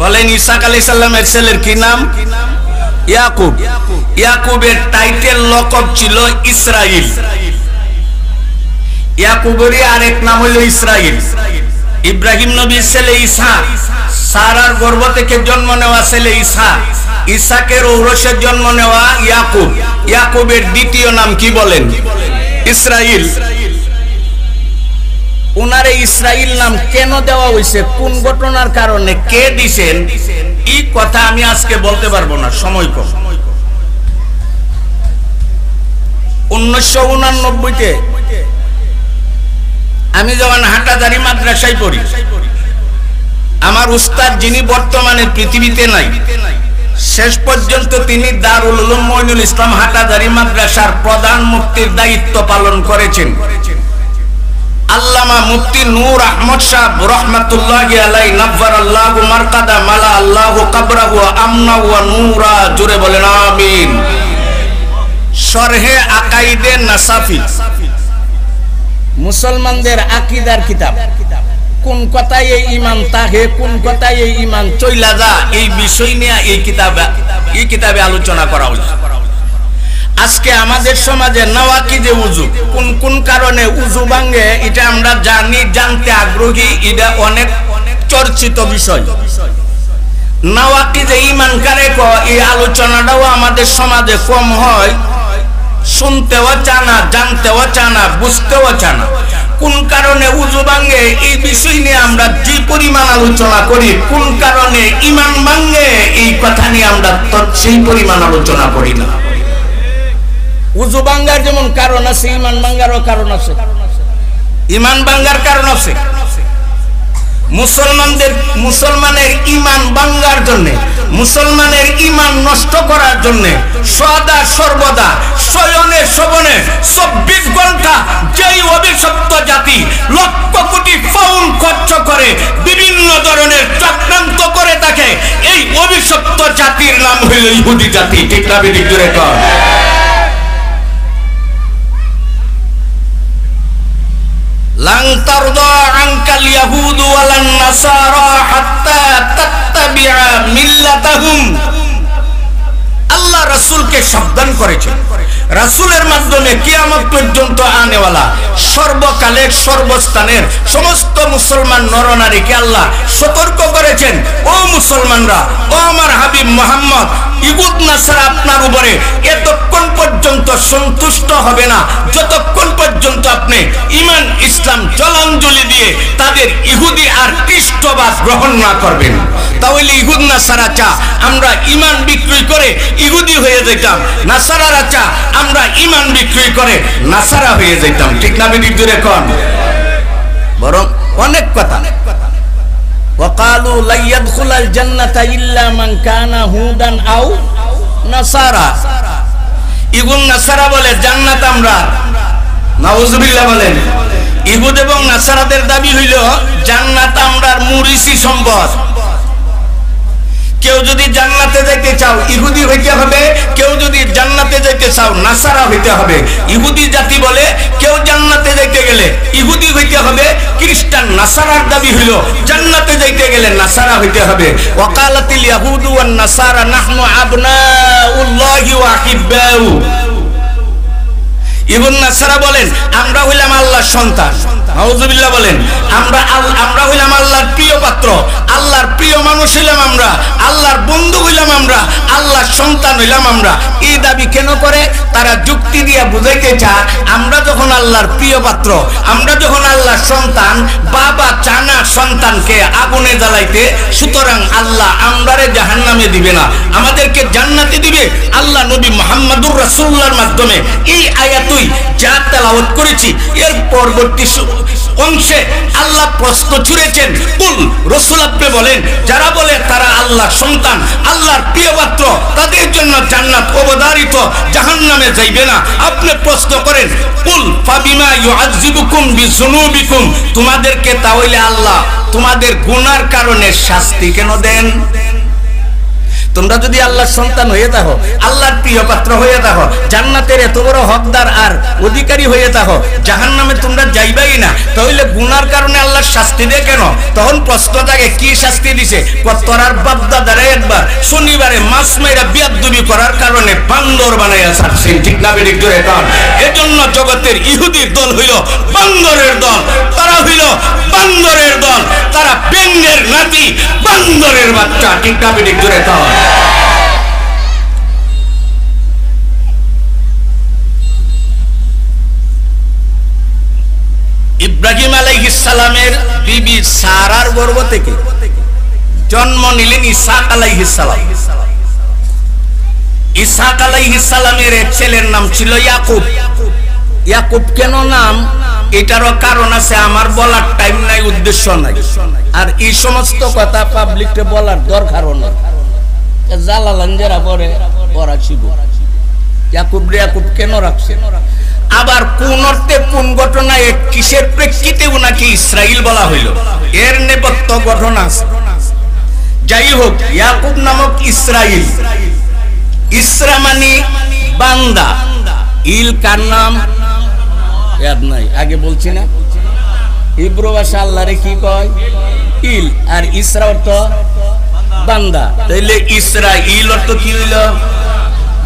বলেন, ইসহাক আলাইহিস সালামের ছেলের কি নাম? ইয়াকুব। ইয়াকুবের টাইটেল লকব ছিল ইসরাইল। ইয়াকুবের আরেক নাম হলো ইসরাইল। ইব্রাহিম নবীর ছেলে ইসহাক, সারার গর্ভ থেকে জন্ম নেওয়া ছেলে ইসহাক, ইসহাকের ঔরসে জন্ম নেওয়া ইয়াকুব। ইয়াকুবের দ্বিতীয় নাম কি বলেন? ইসরাইল। উনারে ইসরাইল নাম কেন দেওয়া হয়েছে, কোন ঘটনার কারণে, কে দিবেন, এই কথা আমি আজকে বলতে পারবো না, সময় কম। 1989-তে আমি যখন হাটাজারি মাদ্রাসায় পড়ি, আমার উস্তাদ যিনি বর্তমানে পৃথিবীতে নাই, শেষ পর্যন্ত তিনি দারুল উলুম মঈনুল ইসলাম হাটাজারি মাদ্রাসার প্রধান মুফতির দায়িত্ব পালন করেছেন। আল্লামা মুফতি নূর আহমদ সাহেব রাহমাতুল্লাহি আলাইহি নাফারাল্লাহু মারকাদা মালা আল্লাহু কবরাহু আমনা ওয়া নূরা, জোরে বলেন আমিন। শরহে আকাইদে নাসাফি, মুসলমানদের আকীদার কিতাব। কোন কথায় এই ঈমান তাহে, কোন কথায় এই ঈমান চইলা যা, এই বিষয় নিয়ে এই কিতাবে আলোচনা করা হয়েছে। আজকে আমাদের সমাজে নওয়াকিদে উযু, কোন কোন কারণে উযু ভাঙে, এটা আমরা জানতে আগ্রহী। এটা অনেক চর্চিত বিষয়। নওয়াকিদে ঈমান কারে কয়, এই আলোচনাটাও আমাদের সমাজে কম হয়। শুনতেও চানা, জানতেও চানা, বুঝতেও চানা। কোন কারণে উযু ভাঙে, এই বিষয় নিয়ে আমরা যে পরিমাণ আলোচনা করি, কোন কারণে ঈমান ভাঙে, এই কথা নিয়ে আমরা সেই পরিমাণ আলোচনা করি না। উযু ভাঙার যেমন কারণ আছে, ঈমান ভাঙারও কারণ আছে। ঈমান ভাঙার কারণ আছে। মুসলমানের ঈমান ভাঙার জন্য, মুসলমানের ঈমান নষ্ট করার জন্য সদা সর্বদা শয়নে শোভনে 24 ঘন্টা যেই অভিশপ্ত জাতি লক্ষ কোটি পাউন্ড খরচ করে বিভিন্ন ধরনের চক্রান্ত করে থাকে, এই অভিশপ্ত জাতির নাম হইল ইহুদি জাতি। ঠিক না বেঠিক? জোরে কর। লান তারদা আনকাল ইয়াহুদু ওয়ালান নাসারা হাত্তা তাত্তাবিআ মিল্লাতাহুম। আল্লাহ রাসূলকে সাবধান করেছেন। রাসূলের মাধ্যমে কিয়ামত পর্যন্ত আনেওয়ালা সর্বকালের সর্বস্থানের সমস্ত মুসলমান নরনারীকে আল্লাহ সতর্ক করেছেন, ও মুসলমানরা, ও আমার হাবিব মুহাম্মদ, ইহুদ নাসারা আপনার উপরে এতক্ষণ পর্যন্ত সন্তুষ্ট হবে না যতক্ষণ পর্যন্ত আপনি ঈমান ইসলাম জলাঞ্জলি দিয়ে তাদের ইহুদি আর খ্রিস্টবাদ গ্রহণ না করবেন। তাহলে ইহুদ নাসারা চা আমরা ঈমান বিক্রি করে ইহুদি হয়ে যেতাম, নাসারারা চা আমরা ঈমান বিক্রি করে নাসারা হয়ে যেতাম। ঠিক না বেঠিক জোরে কোন? বরং অনেক কথা। ওয়াকালু লা ইয়াদখুলাল জান্নাতা ইল্লা মান কানা হুদান আও নাসারা। ইহুদ নাসারা বলে জান্নাত আমরা, নাউজুবিল্লাহ বলেন। ইহুদ এবং নাসারাদের দাবি হইল জান্নাত আমরার মুরিসি সম্পদ। কেউ যদি জান্নাতে যাইতে চাও ইহুদি হইতে হবে, কেউ যদি জান্নাতে যাইতে চাও নাসারা হইতে হবে। ইহুদি জাতি বলে কেউ জান্নাতে যাইতে গেলে ইহুদি হইতে হবে, খ্রিস্টান নাসারার দাবি হইল জান্নাতে যাইতে গেলে নাসারা হইতে হবে। ওয়াকালাতিল ইয়াহুদু ওয়ান নাসারা নাহনু আবনাউল্লাহি ওয়া আহিব্বাউ। ইহুদ নাসারা বলেন আমরা হইলাম আল্লাহর সন্তান, নাউজুবিল্লাহ বলেন। আমরা হইলাম আল্লাহর প্রিয় পাত্র, আল্লাহর প্রিয় মানুষ হইলাম আমরা, আল্লাহর বন্ধু হইলাম আমরা, আল্লাহর সন্তান হইলাম আমরা। এই দাবি কেন করে? তারা যুক্তি দিয়ে বুঝাইতে চায় আমরা যখন আল্লাহর প্রিয় পাত্র, আমরা যখন আল্লাহর সন্তান, বাবা চানা সন্তানকে আগুনে জ্বালাইতে, সুতরাং আল্লাহ আমরারে জাহান্নামে দিবে না, আমাদেরকে জান্নাতে দিবে। আল্লাহ নবী মুহাম্মদুর রাসূলুল্লাহর মাধ্যমে এই আয়াত যা তেলাওয়াত করেছি এর পরবর্তী অংশে আল্লাহ প্রশ্ন ছুড়েছেন, কুল রাসূল আপনি বলেন যারা বলে তারা আল্লাহর সন্তান, আল্লাহর প্রিয় পাত্র, তাদের জন্য জান্নাত অবধারিত, জাহান্নামে যাইবে না। আপনি প্রশ্ন করেন কুল ফাবিমা ইউআযযিবুকুম বিযুনুবিকুম, তোমাদেরকে তাহলে আল্লাহ তোমাদের গুনার কারণে শাস্তি কেন দেন? তোমরা যদি আল্লাহর সন্তান হয়ে থাকো, আল্লাহর প্রিয় পাত্র হয়ে থাকো, জান্নাতের এত বড় হকদার আর অধিকারী হয়ে থাকো, জাহান্নামে তোমরা যাইবাই না, তাহলে গুনার কারণে আল্লাহর শাস্তি দেয় কেন? তখন প্রশ্ন থাকে কি শাস্তি দিছে? তোরার বাপদাদারে একবার শনিবারে মাছ মাইরা বিয়াদবি করার কারণে বান্দর বানাইয়া ছাড়ছেন। ঠিক না বেঠিক জোরে কোন? এজন্য জগতের ইহুদির দল হইল বান্দরের দল, তারা হইল বান্দরের দল, তারা বেঙ্গের নাতি, বান্দরের বাচ্চা। ঠিক না বেঠিক জোরে কোন? ইব্রাহিম আলাইহিস সালামের বিবি সারার গর্ভ থেকে জন্ম নিলেন ইসহাক আলাইহিস সালাম। ইসহাক আলাইহিস সালামের এক ছেলের নাম ছিল ইয়াকুব। ইয়াকুব কেন নাম? এটারও কারণ আছে, আমার বলার টাইম নাই, উদ্দেশ্য নাই, আর এই সমস্ত কথা পাবলিককে বলার দরকারও নাই। জালালান যারা পরে পড়া ছিল ইয়াকুব রে ইয়াকুব কেন রাখছে, আবার কোন অর্থে কোন ঘটনায় কিসের প্রেক্ষিতে উনাকে ইসরাইল বলা হইল, এর নেপথ্য ঘটনা আছে। যাই হোক, ইয়াকুব নামক ইসরাইল, ইসরা মানে বান্দা, ইল কার নাম ইয়াদ নাই, আগে বলছি না। হিব্রু ভাষা আল্লাহরে কি কয়? ইল, আর ইসরা অর্থ বান্দা। তাইলে ইসরাইল অর্থ কি হইল?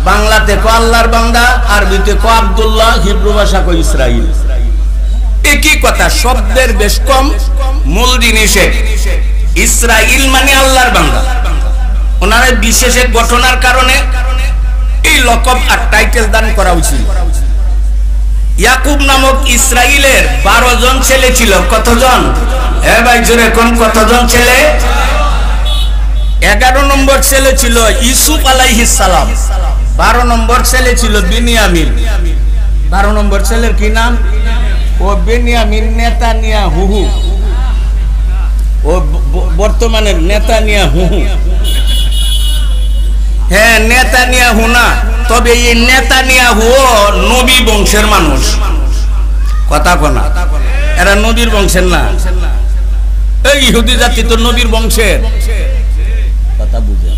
বাংলাতে কো আল্লাহর বান্দা, আরবিতে কো আব্দুল্লাহ, হিব্রু ভাষা কো ইসরাইল। একই কথা, শব্দের বেশ কম, মূল জিনিসে ইসরাইল মানে আল্লাহর বান্দা। ওনার বিশেষ এক ঘটনার কারণে এই লকব আর টাইটেল দান করা হয়েছিল। ইয়াকুব নামক ইসরাইলের 12 জন ছেলে ছিল। কতজন? ভাই জোরে কোন কতজন ছেলে? 11 নম্বর ছেলে ছিল ইউসুফ আলাইহিস সালাম, 12 নম্বর ছেলে ছিল বিনিয়ামিন। 12 নম্বর ছেলের কি নাম? ও বেনিয়ামিন নেতানিয়াহু, ও বর্তমানের নেতানিয়াহু। হ্যাঁ, নেতানিয়াহু না, তবে এই নেতানিয়াহু নবী বংশের মানুষ। কথা কোনা, এরা নবীর বংশের না। এই ইহুদি জাতি তো নবীর বংশের, কথা বুঝে।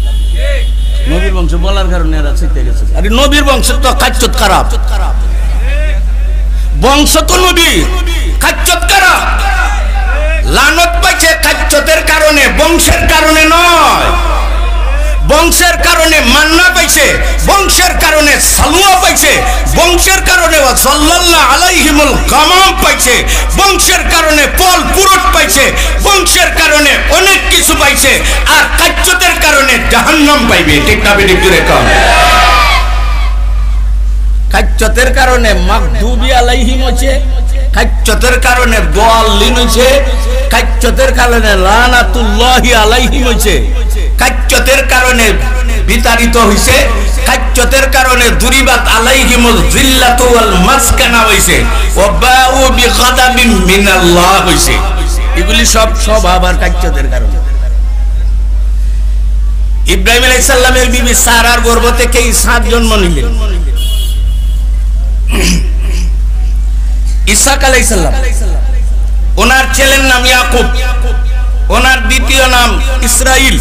নবীর বংশ বলার কারণে এরা শিখতে গেছে। আরে নবীর বংশ তো কাচ্চত খারাপ, বংশ তো নবী, কাচ্চত খারাপ। লানত পাইছে কাচ্চতের কারণে, বংশের কারণে নয়। বংশের কারণে মান্না পাইছে, বংশের কারণে সালুয়া পাইছে, বংশের কারণে সাল্লাল্লাহু আলাইহিমুল গামাম পাইছে, বংশের কারণে ফল পুরট পাইছে, বংশের কারণে অনেক কিছু পাইছে, আর কাচ্চতের কারণে জাহান্নাম পাইবে। ঠিক না বেঠিক জোরে কম? কাচ্চতের কারণে মাগদুবি আলাইহিম হচ্ছে, কাচ্চতের কারণে দাল্লিন হচ্ছে, কাচ্চতের কারণে লানাতুল্লাহি আলাইহিম হচ্ছে, কাচ্চতের কারণে বিতাড়িত হইছে, কাচ্চতের কারণে দুরিবাত আলাইহিমুল যিল্লাতু ওয়াল মাসকানা হইছে, ওয়া বাউ বিগাদাবিন মিনাল্লাহ হইছে। এগুলি সব আবার কাচ্চতের কারণে। ইব্রাহিম আলাইহিস সালামের বিবি সারার গর্ভ থেকে ইসহাক জন্ম নিলেন। ইসহাক আলাইহিস সালাম, ওনার ছেলের নাম ইয়াকুব, ওনার দ্বিতীয় নাম ইসরাইল।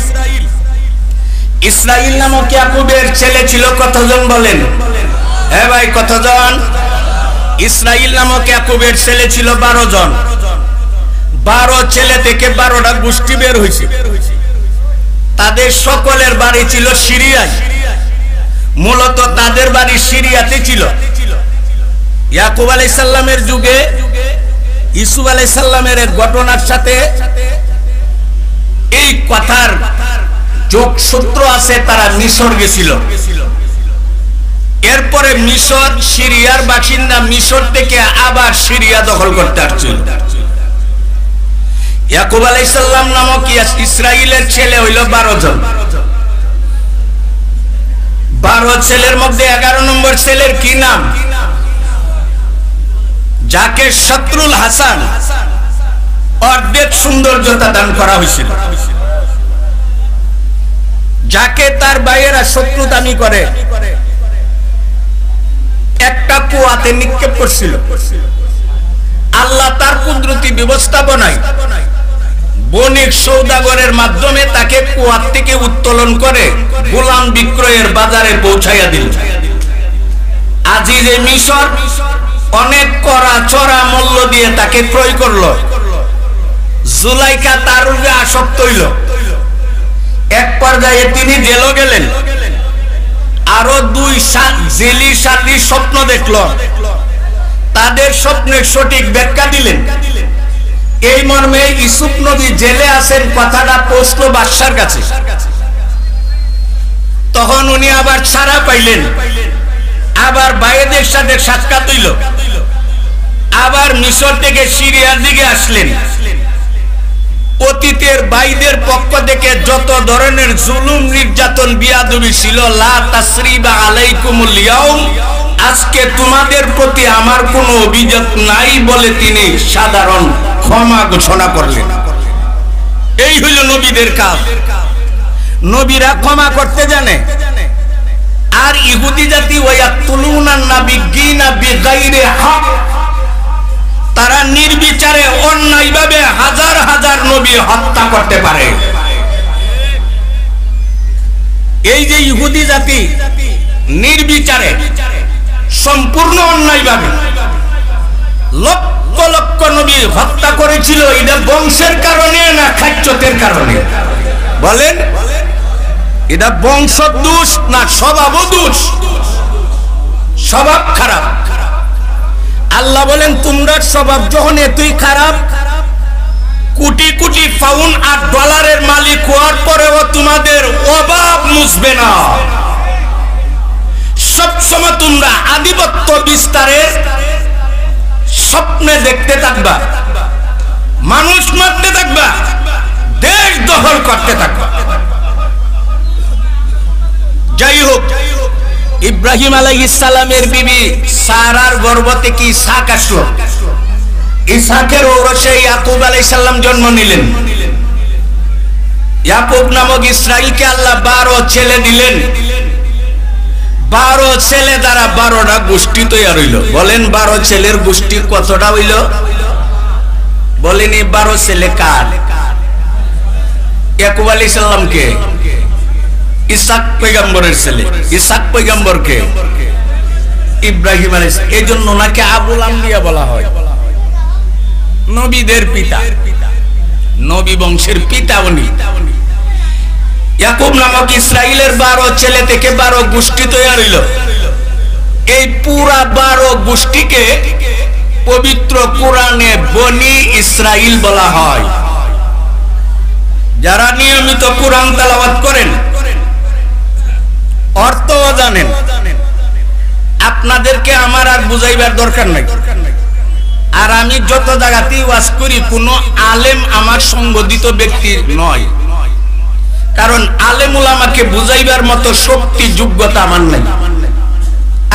ইসরাইল নামক ইয়াকুবের ছেলে ছিল কতজন বলেন? হ্যাঁ ভাই, কতজন? ইসরাইল নামক ইয়াকুবের ছেলে ছিল 12 জন। 12 ছেলে থেকে 12টা গোষ্ঠী বের হয়েছে। তাদের সকলের বাড়ি ছিল সিরিয়ায়, মূলত তাদের বাড়ি সিরিয়াতে ছিল। ইয়াকুব আলাইহিস সালামের যুগে ইউসুফ আলাইহিস সালামের এক ঘটনার সাথে এই কথার যোগসূত্র আছে। তারা মিশর গেছিল, এরপরে মিশর সিরিয়ার বাসিন্দা, মিশর থেকে আবার সিরিয়া দখল করতে আসছিল। ইয়াকুব আলাইহিস সালাম নামক ইসরাইলের ছেলে হইল 12 জন। 12 ছেলের মধ্যে 11 নম্বর ছেলের কি নাম? যাকে শত্রুল হাসান অর্ধেক সৌন্দর্যতা দান করা হয়েছিল, যাকে তার ভাইয়েরা শত্রুতামি করে একটা কুয়াতে নিক্ষেপ করছিল। আল্লাহ তার কুদরতি ব্যবস্থাপনায় বণিক সৌদাগরের মাধ্যমে তাকে কুয়া থেকে উত্তোলন করে গোলাম বিক্রয়ের বাজারে পৌঁছাইয়া দিল। আজিজে মিশর অনেক কড়া চড়া মূল্য দিয়ে তাকে ক্রয় করলো। জুলাইখা তার উপরে আসক্ত হইল। এক পর্যায়ে তিনি জেলে গেলেন। আরো 2 জেলি সাথী স্বপ্ন দেখল, তাদের স্বপ্নের সঠিক ব্যাখ্যা দিলেন। এই মর্মে ইউসুফ নবী জেলে আছেন কথাটা পৌঁছল বাদশার কাছে। তখন উনি আবার ছাড়া পাইলেন, আবার ভাইদের সাথে সাক্ষাৎ হইল, আবার মিশর থেকে সিরিয়ার দিকে আসলেন। অতীতের ভাইদের পক্ষ থেকে যত ধরনের জুলুম নির্যাতন বিয়াদবি ছিল, লা তাসরিবা আলাইকুমুল ইয়াউম, আজকে তোমাদের প্রতি আমার কোনো অভিযোগ নাই বলে তিনি সাধারণ ক্ষমা ঘোষণা করলেন। এই হইল নবীদের কাজ। নবীরা ক্ষমা করতে জানে। আর ইহুদি জাতি ওয়ায়াতুলুনান নাবিয়্যিনা বিগাইরি হক, তারা নির্বিচারে অন্যায়ভাবে হাজার হাজার নবী হত্যা করতে পারে। এই যে ইহুদি জাতি নির্বিচারে সম্পূর্ণ অন্যায়ভাবে লক্ষ লক্ষ নবী হত্যা করেছিল, এটা বংশের কারণে না খাচ্চতের কারণে? বলেন, এটা বংশ দোষ না স্বভাব দোষ? স্বভাব খারাপ। আল্লাহ বলেন তোমরা স্বভাব যখন এতই খারাপ, কোটি কোটি পাউন্ড আর ডলারের মালিক হওয়ার পরেও তোমাদের অভাব মুছবে না। সবসময় তোমরা আধিপত্য বিস্তারের স্বপ্নে দেখতে থাকবা, মানুষ মারতে থাকবা, দেশ দখল করতে থাকবা। যাই হোক, ইব্রাহিম আলাইহিস সালামের বিবি সারার গর্ভ থেকে ইসহাক আসলো। ইসহাকের ঔরসে ইয়াকুব আলাইহিস সালাম জন্ম নিলেন। ইয়াকুব নামক ইসরাইলকে আল্লাহ 12 ছেলে দিলেন। 12 ছেলে দ্বারা 12টা গোষ্ঠী তৈরি হইল। বলেন 12 ছেলের গোষ্ঠী কতটা হইল? বলেন এই 12 ছেলে কার? ইয়াকুব আলাইহিস সালামকে, ইসহাক পয়গম্বরের ছেলে। ইসহাক পয়গম্বরকে ইব্রাহিম আলাইহিস, এই জন্য ওনাকে আবুল আম্বিয়া বলা হয়, নবীদের পিতা, নবী বংশের পিতা উনি। ইয়াকুব নামক ইসরাইলের 12 ছেলে থেকে 12 গোষ্ঠী তৈরি হইল। এই পুরা 12 গোষ্ঠীকে পবিত্র কোরআনে বনি ইসরাইল বলা হয়। যারা নিয়মিত কোরআন তেলাওয়াত করেন, অর্থও জানেন, আপনাদেরকে আমার আর বুঝাইবার দরকার নাই। আর আমি যত জায়গাতেই ওয়াজ করি, কোনো আলেম আমার সংগঠিত ব্যক্তি নয়, কারণ আলেম উলামাকে বুঝাইবার মতো শক্তি যোগ্যতা আমার নাই।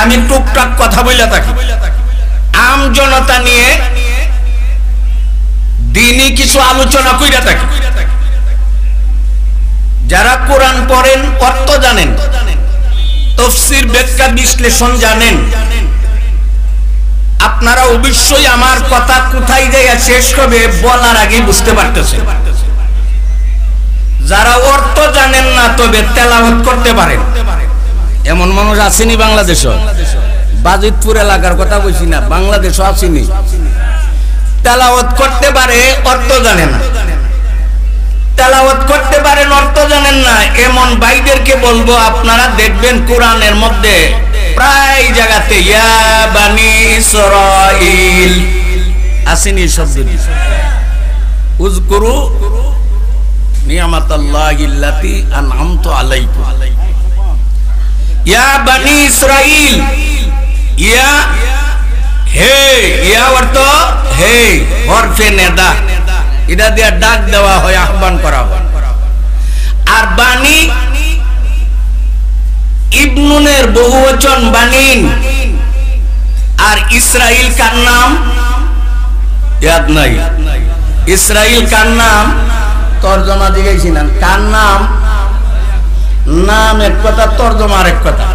আমি টুকটাক কথা বলে থাকি, আম জনতা নিয়ে দিনই কিছু আলোচনা কইরা থাকি। যারা কোরআন পড়েন, অর্থ জানেন, তাফসীর ব্যাখ্যা বিশ্লেষণ জানেন, আপনারা অবশ্যই আমার কথা কোথায় যাইয়া শেষ হবে বলার আগে বুঝতে পারতেছেন। যারা অর্থ জানেন না তবে তেলাওয়াত করতে পারেন, এমন মানুষ আসেনি বাংলাদেশে। বাজিতপুর এলাকার কথা বলছি না, বাংলাদেশও আসেনি। তেলাওয়াত করতে পারে, অর্থ জানে না। তেলাওয়াত করতে পারেন, অর্থ জানেন না এমন ভাইদেরকে বলবো, আপনারা দেখবেন কোরআনের মধ্যে প্রায় জায়গাতে ইয়া বানি ইসরাইল আসেনি শব্দটি। উযকুরু নিয়ামাতাল্লাহিল্লাতী আনআমতু আলাইকুম। ইয়া বানি ইসরাইল, ইয়া হে, ইয়া অর্থ হে, হরফে নেদা, এটা দিয়ে ডাক দেওয়া হয়, আহ্বান করা হয়। আর বানি ইবনুনের বহুবচন বানিন। আর ইসরাইল কার নাম? ইয়াদ নাই। ইসরাইল কার নাম? তরজমা দিয়েছি না, কার নাম? নাম এক কথা, তরজমা আরেক কথা।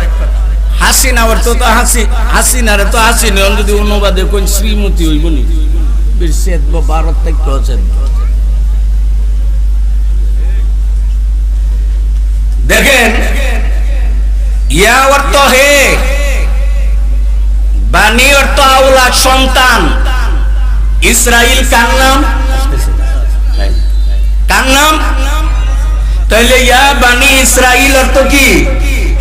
হাসিনা অর্থ তো হাসি, হাসিনারে তো হাসিনা যদি অনুবাদে কোন শ্রীমতী হইব নি, ভারত থেকে হচ্ছেন। দেখেন, ইয়া অর্থ হে, বানি অর্থ আওলাদ, সন্তান। ইসরাইল কার নাম? কার নাম? তাহলে ইয়া বানি ইসরাইল অর্থ কি?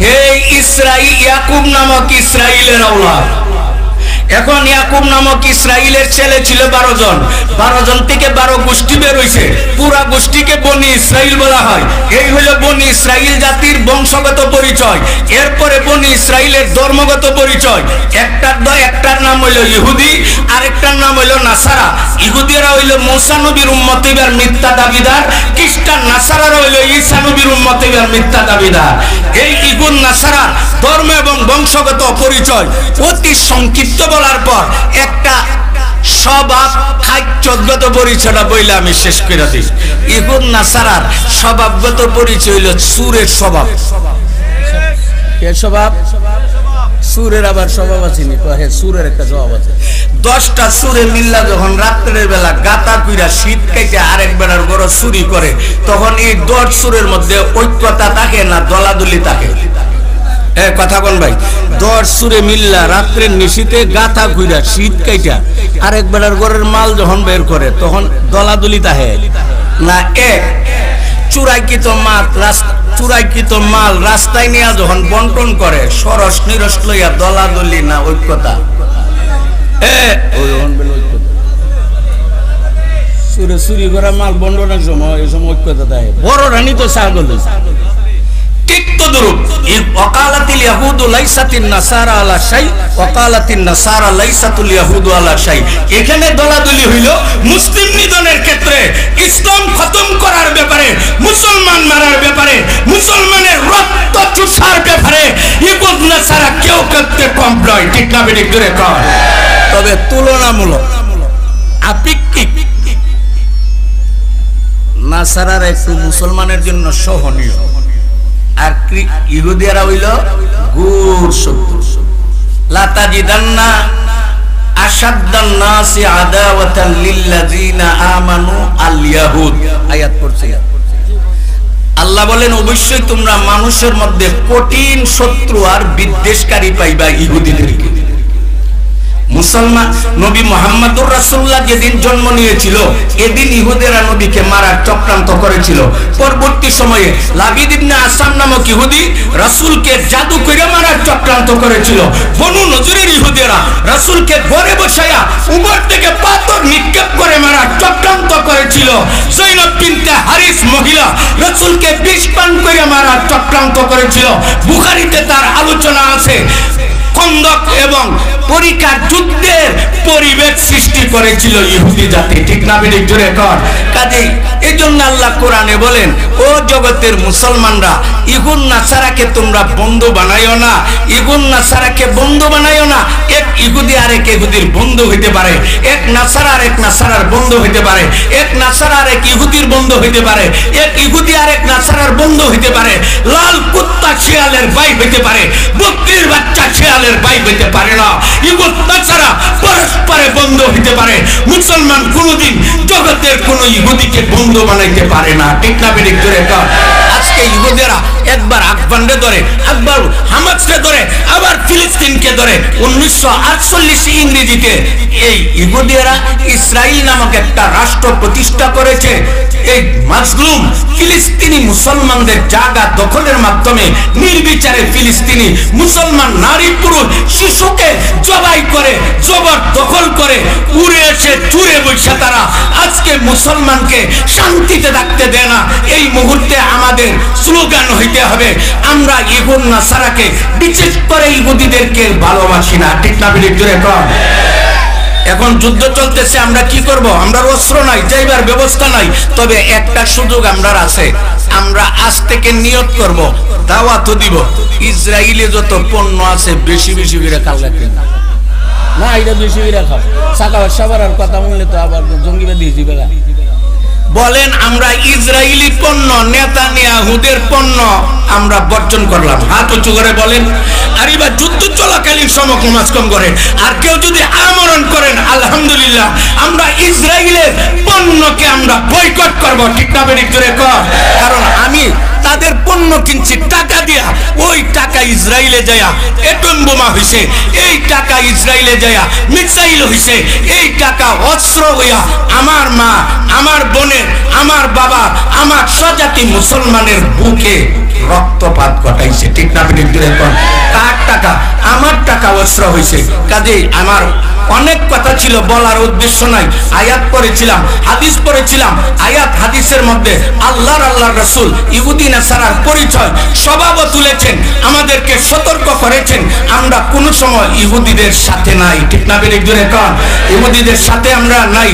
হে ইসরাইল, ইয়াকুব নামক ইসরাইলের আওলাদ। এখন ইয়াকুব নামক ইসরাইলের ছেলে ছিল 12 জন। 12 জন থেকে 12 গোষ্ঠী বের হইছে, পুরা গোষ্ঠীকে বনি ইসরাইল বলা হয়। এই হলো বনি ইসরাইল জাতির বংশগত পরিচয়। এরপরে বনি ইসরাইলের ধর্মগত পরিচয়। একটার নাম হইল ইহুদি, আরেকটার নাম হইল নাসারা। ইহুদিরা হইল মুসা নবীর উম্মত, এবার মিথ্যা দাবিদার। খ্রিস্টান নাসারারা হইল ঈসা নবীর উম্মত, এবার মিথ্যা দাবিদার। এই ইহুদ নাসারা ধর্ম এবং বংশগত পরিচয় অতি সংক্ষিপ্ত বলার পর একটা স্বভাব খাদ্যগত পরিচয়টা বইলে আমি শেষ করে দিই। ইহুদ নাসারার স্বভাবগত পরিচয় হইল সুরের স্বভাব। কে স্বভাব? সুরের আবার স্বভাব আছে নি? হ্যাঁ, সুরের একটা স্বভাব আছে। 10টা সুরে মিল্লা যখন রাত্রের বেলা গাতা কইরা শীত কাইতে আরেক বেলার গড় চুরি করে, তখন এই 10 সুরের মধ্যে ঐক্যতা থাকে না, দলাদলি থাকে? কথা বল ভাই। 10 সুরে মিল্লা রাত্রের নিশীতে গাথা ঘুরা শীত কাইটা আরেক বেলার ঘরের মাল যখন বের করে, তখন দলাদলি তাহে না? চুরাইকৃত মাল রাস্তায় নিয়ে যখন বন্টন করে, সরস নিরস লইয়া দলাদলি না ঐক্যতা? সুরে চুরি করা মাল বন্টনের সময় এই সময় ঐক্যতা তাহে। বড় রানী তো ছাগল। ঠিক তদ্রূপ ওয়াকালাতিল ইয়াহুদু লাইসাতিন নাসারা আলা শাই, ওয়াকালাতিন নাসারা লাইসাতুল ইয়াহুদু আলা শাই। এখানে দলাদলি হইল মুসলিম নিধনের ক্ষেত্রে, ইসলাম খতম করার ব্যাপারে, মুসলমান মারার ব্যাপারে, মুসলমানের রক্ত চুষার ব্যাপারে ইহুদ নাসারা কেউ করতে কম নয়। ঠিক না বেঠিক ধরে কর? তবে তুলনামূলক আপেক্ষিক নাসারারা একটু মুসলমানের জন্য সহনীয়, আর ইহুদিরা হইল ঘোর শত্রু। লাতাজিদান্না আশাদ্দান নাসি আদাওয়াতান লিল্লাযিনা আমানু আল ইয়াহুদ। আয়াত পড়ছি। আল্লাহ বলেন, অবশ্যই তোমরা মানুষের মধ্যে কঠিন শত্রু আর বিদ্বেষকারী পাইবা ইহুদিদেরকে। মুসলমান নবী মুহাম্মদুর রাসূলুল্লাহ যেদিন জন্ম নিয়েছিল এদিন ইহুদিরা নবীকে মারার চক্রান্ত করেছিল। পরবর্তী সময়ে লাবিদ ইবনে আসাম নামক ইহুদি রাসূলকে জাদু করে মারার চক্রান্ত করেছিল। বনু নজরের ইহুদিরা রাসূলকে ঘরে বসায়া উপর থেকে পাথর নিক্ষেপ করে মারার চক্রান্ত করেছিল। যায়েনব বিনতে হারিস মহিলা রাসূলকে বিষ পান করে মারার চক্রান্ত করেছিল। বুখারীতে তার আলোচনা আছে। খন্দক এবং পরিখার যুদ্ধের পরিবেশ সৃষ্টি করেছিল ইহুদি জাতি। ঠিক না বেঠিক? জোরে কর। কাজেই এই জন্য আল্লাহ কোরআনে বলেন, ও জগতের মুসলমানরা, ইহুদ নাসারাকে তোমরা বন্ধু বানাইও না। ইহুদ নাসারাকে বন্ধু বানাইও না। এক ইহুদি আরেক ইহুদির বন্ধু হইতে পারে, এক নাসারা আরেক নাসারার বন্ধু হইতে পারে, এক নাসারা আরেক ইহুদির বন্ধু হইতে পারে, এক ইহুদি আরেক নাসারার বন্ধু হইতে পারে। লাল কুত্তা শিয়ালের ভাই হইতে পারে, বকরির বাচ্চা শিয়ালের ভাই হইতে পারে না। ইহুদ নাসারা পরস্পরে বন্ধু হইতে পারে। মুসলমান কোনদিন জগতের কোন ইহুদিকে বন্ধু বানাইতে পারে না। ঠিক না বেঠিক? জোরে কর। আজকে ইহুদিরা একবার আফগানকে ধরে, একবার হামাসকে ধরে, আবার ফিলিস্তিনকে ধরে। 1948 ইংরেজিতে এই ইহুদিরা ইসরায়েল নামক একটা রাষ্ট্র প্রতিষ্ঠা করেছে। এই মাজলুম ফিলিস্তিনি মুসলমানদের জায়গা দখলের মাধ্যমে নির্বিচারে ফিলিস্তিনি মুসলমান নারী পুরুষ শিশুকে জবাই করে, জবরদখল করে, উড়ে এসে চুরে বসে তারা আজকে মুসলমানকে শান্তিতে থাকতে দেয় না। এই মুহূর্তে আমাদের স্লোগান হইতে হবে, আমরা ইহুদ নাসারাকে, বিশেষ করে ইহুদিদেরকে ভালোবাসি না। ঠিক না বেঠিক? জোরে কর। এখন যুদ্ধ চলতেছে, আমরা কি করব? আমরা অস্ত্র নাই, যাইবার ব্যবস্থা নাই। তবে একটা সুযোগ আমরা আছে, আমরা আজ থেকে নিয়ত করব, দাওয়াত দিব, ইসরায়েলে যত পণ্য আছে বেশি বেশি করে কালকে না, এটা বেশি করে খাও। সাকা সাবারার কথা বললে তো আবার জঙ্গিবাদী হিসেবে বলেন, আমরা ইসরায়েলি পণ্য, নেতানিয়াহুদের পণ্য আমরা বর্জন করলাম। হাত উঁচু করে বলেন। আর এবার যুদ্ধ চলাকালীন সময় কমাস কম করেন। আর কেউ যদি আমরণ করেন, আলহামদুলিল্লাহ, আমরা ইসরায়েলের পণ্যকে আমরা বয়কট করব। ঠিক না বেঠিক? জোরে কর। কারণ আমি তাদের পণ্য কিনছি টাকা দিয়া, ওই টাকা ইসরায়েলে যায়া এটম বোমা হইছে, এই টাকা ইসরায়েলে যায়া মিসাইল হইছে, এই টাকা অস্ত্র হইয়া আমার মা, আমার বোনের, আমার বাবা, আমার স্বজাতি মুসলমানের বুকে রক্তপাত ঘটাইছে। ঠিক না বেঠিক? কার টাকা? আমার টাকা অস্ত্র হইছে। কাজেই আমার অনেক কথা ছিল, বলার উদ্দেশ্য নাই। আয়াত পড়েছিলাম, হাদিস পড়েছিলাম। আয়াত হাদিসের মধ্যে আল্লাহর রাসূল ইহুদি নাসারার পরিচয় স্বভাবও তুলেছেন, আমাদেরকে সতর্ক করেছেন আমরা কোন সময় ইহুদিদের সাথে নাই। ঠিক না বেঠিক? জোরে কর। ইহুদিদের সাথে আমরা নাই।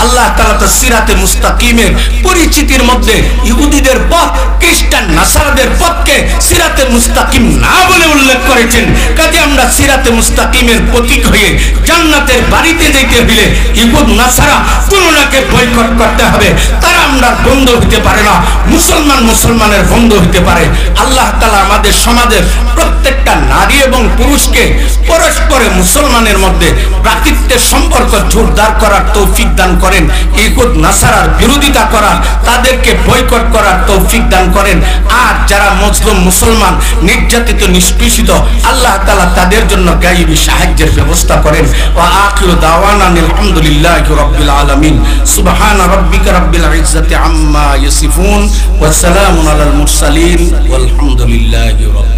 আল্লাহ তাআলা তো সিরাতে মুস্তাকিমের পরিচিতির মধ্যে ইহুদিদের পথ, খ্রিস্টান নাসারাদের পথকে সিরাতে মুস্তাকিম না বলে উল্লেখ করেছেন। কাজে আমরা সিরাতে মুস্তাকিমের প্রতীক হয়ে জান্নাতের বাড়িতে যেতে হলে ইহুদ নাসারা কোনটাকে বয়কট করতে হবে। তারা আমরা বন্ধু হতে পারে না, মুসলমান মুসলমানের বন্ধু হতে পারে। আল্লাহ তাআলা আমাদের সমাজের প্রত্যেকটা নারী এবং পুরুষকে পরস্পরে মুসলমানের মধ্যে ভ্রাতৃত্বের সম্পর্ক জোরদার করার তৌফিক দান করেন। ইহুদ নাসারার বিরোধিতা করার, তাদেরকে বয়কট করার তৌফিক দান করেন। আর যারা মুসলিম মুসলমান নির্যাতিত নিষ্পেষিত, আল্লাহ তাআলা তাদের জন্য গায়বী সাহায্যের ব্যবস্থা করেন। ওয়া আখিরু দাওয়ানা আলহামদুলিল্লাহি রাব্বিল আলামিন। সুবহানা রাব্বিকা রাব্বিল ইজ্জাতি আম্মা ইয়াসিফুন ওয়া সালামুন আলাল মুরসালিন ওয়ালহামদুলিল্লাহি রাব্বিল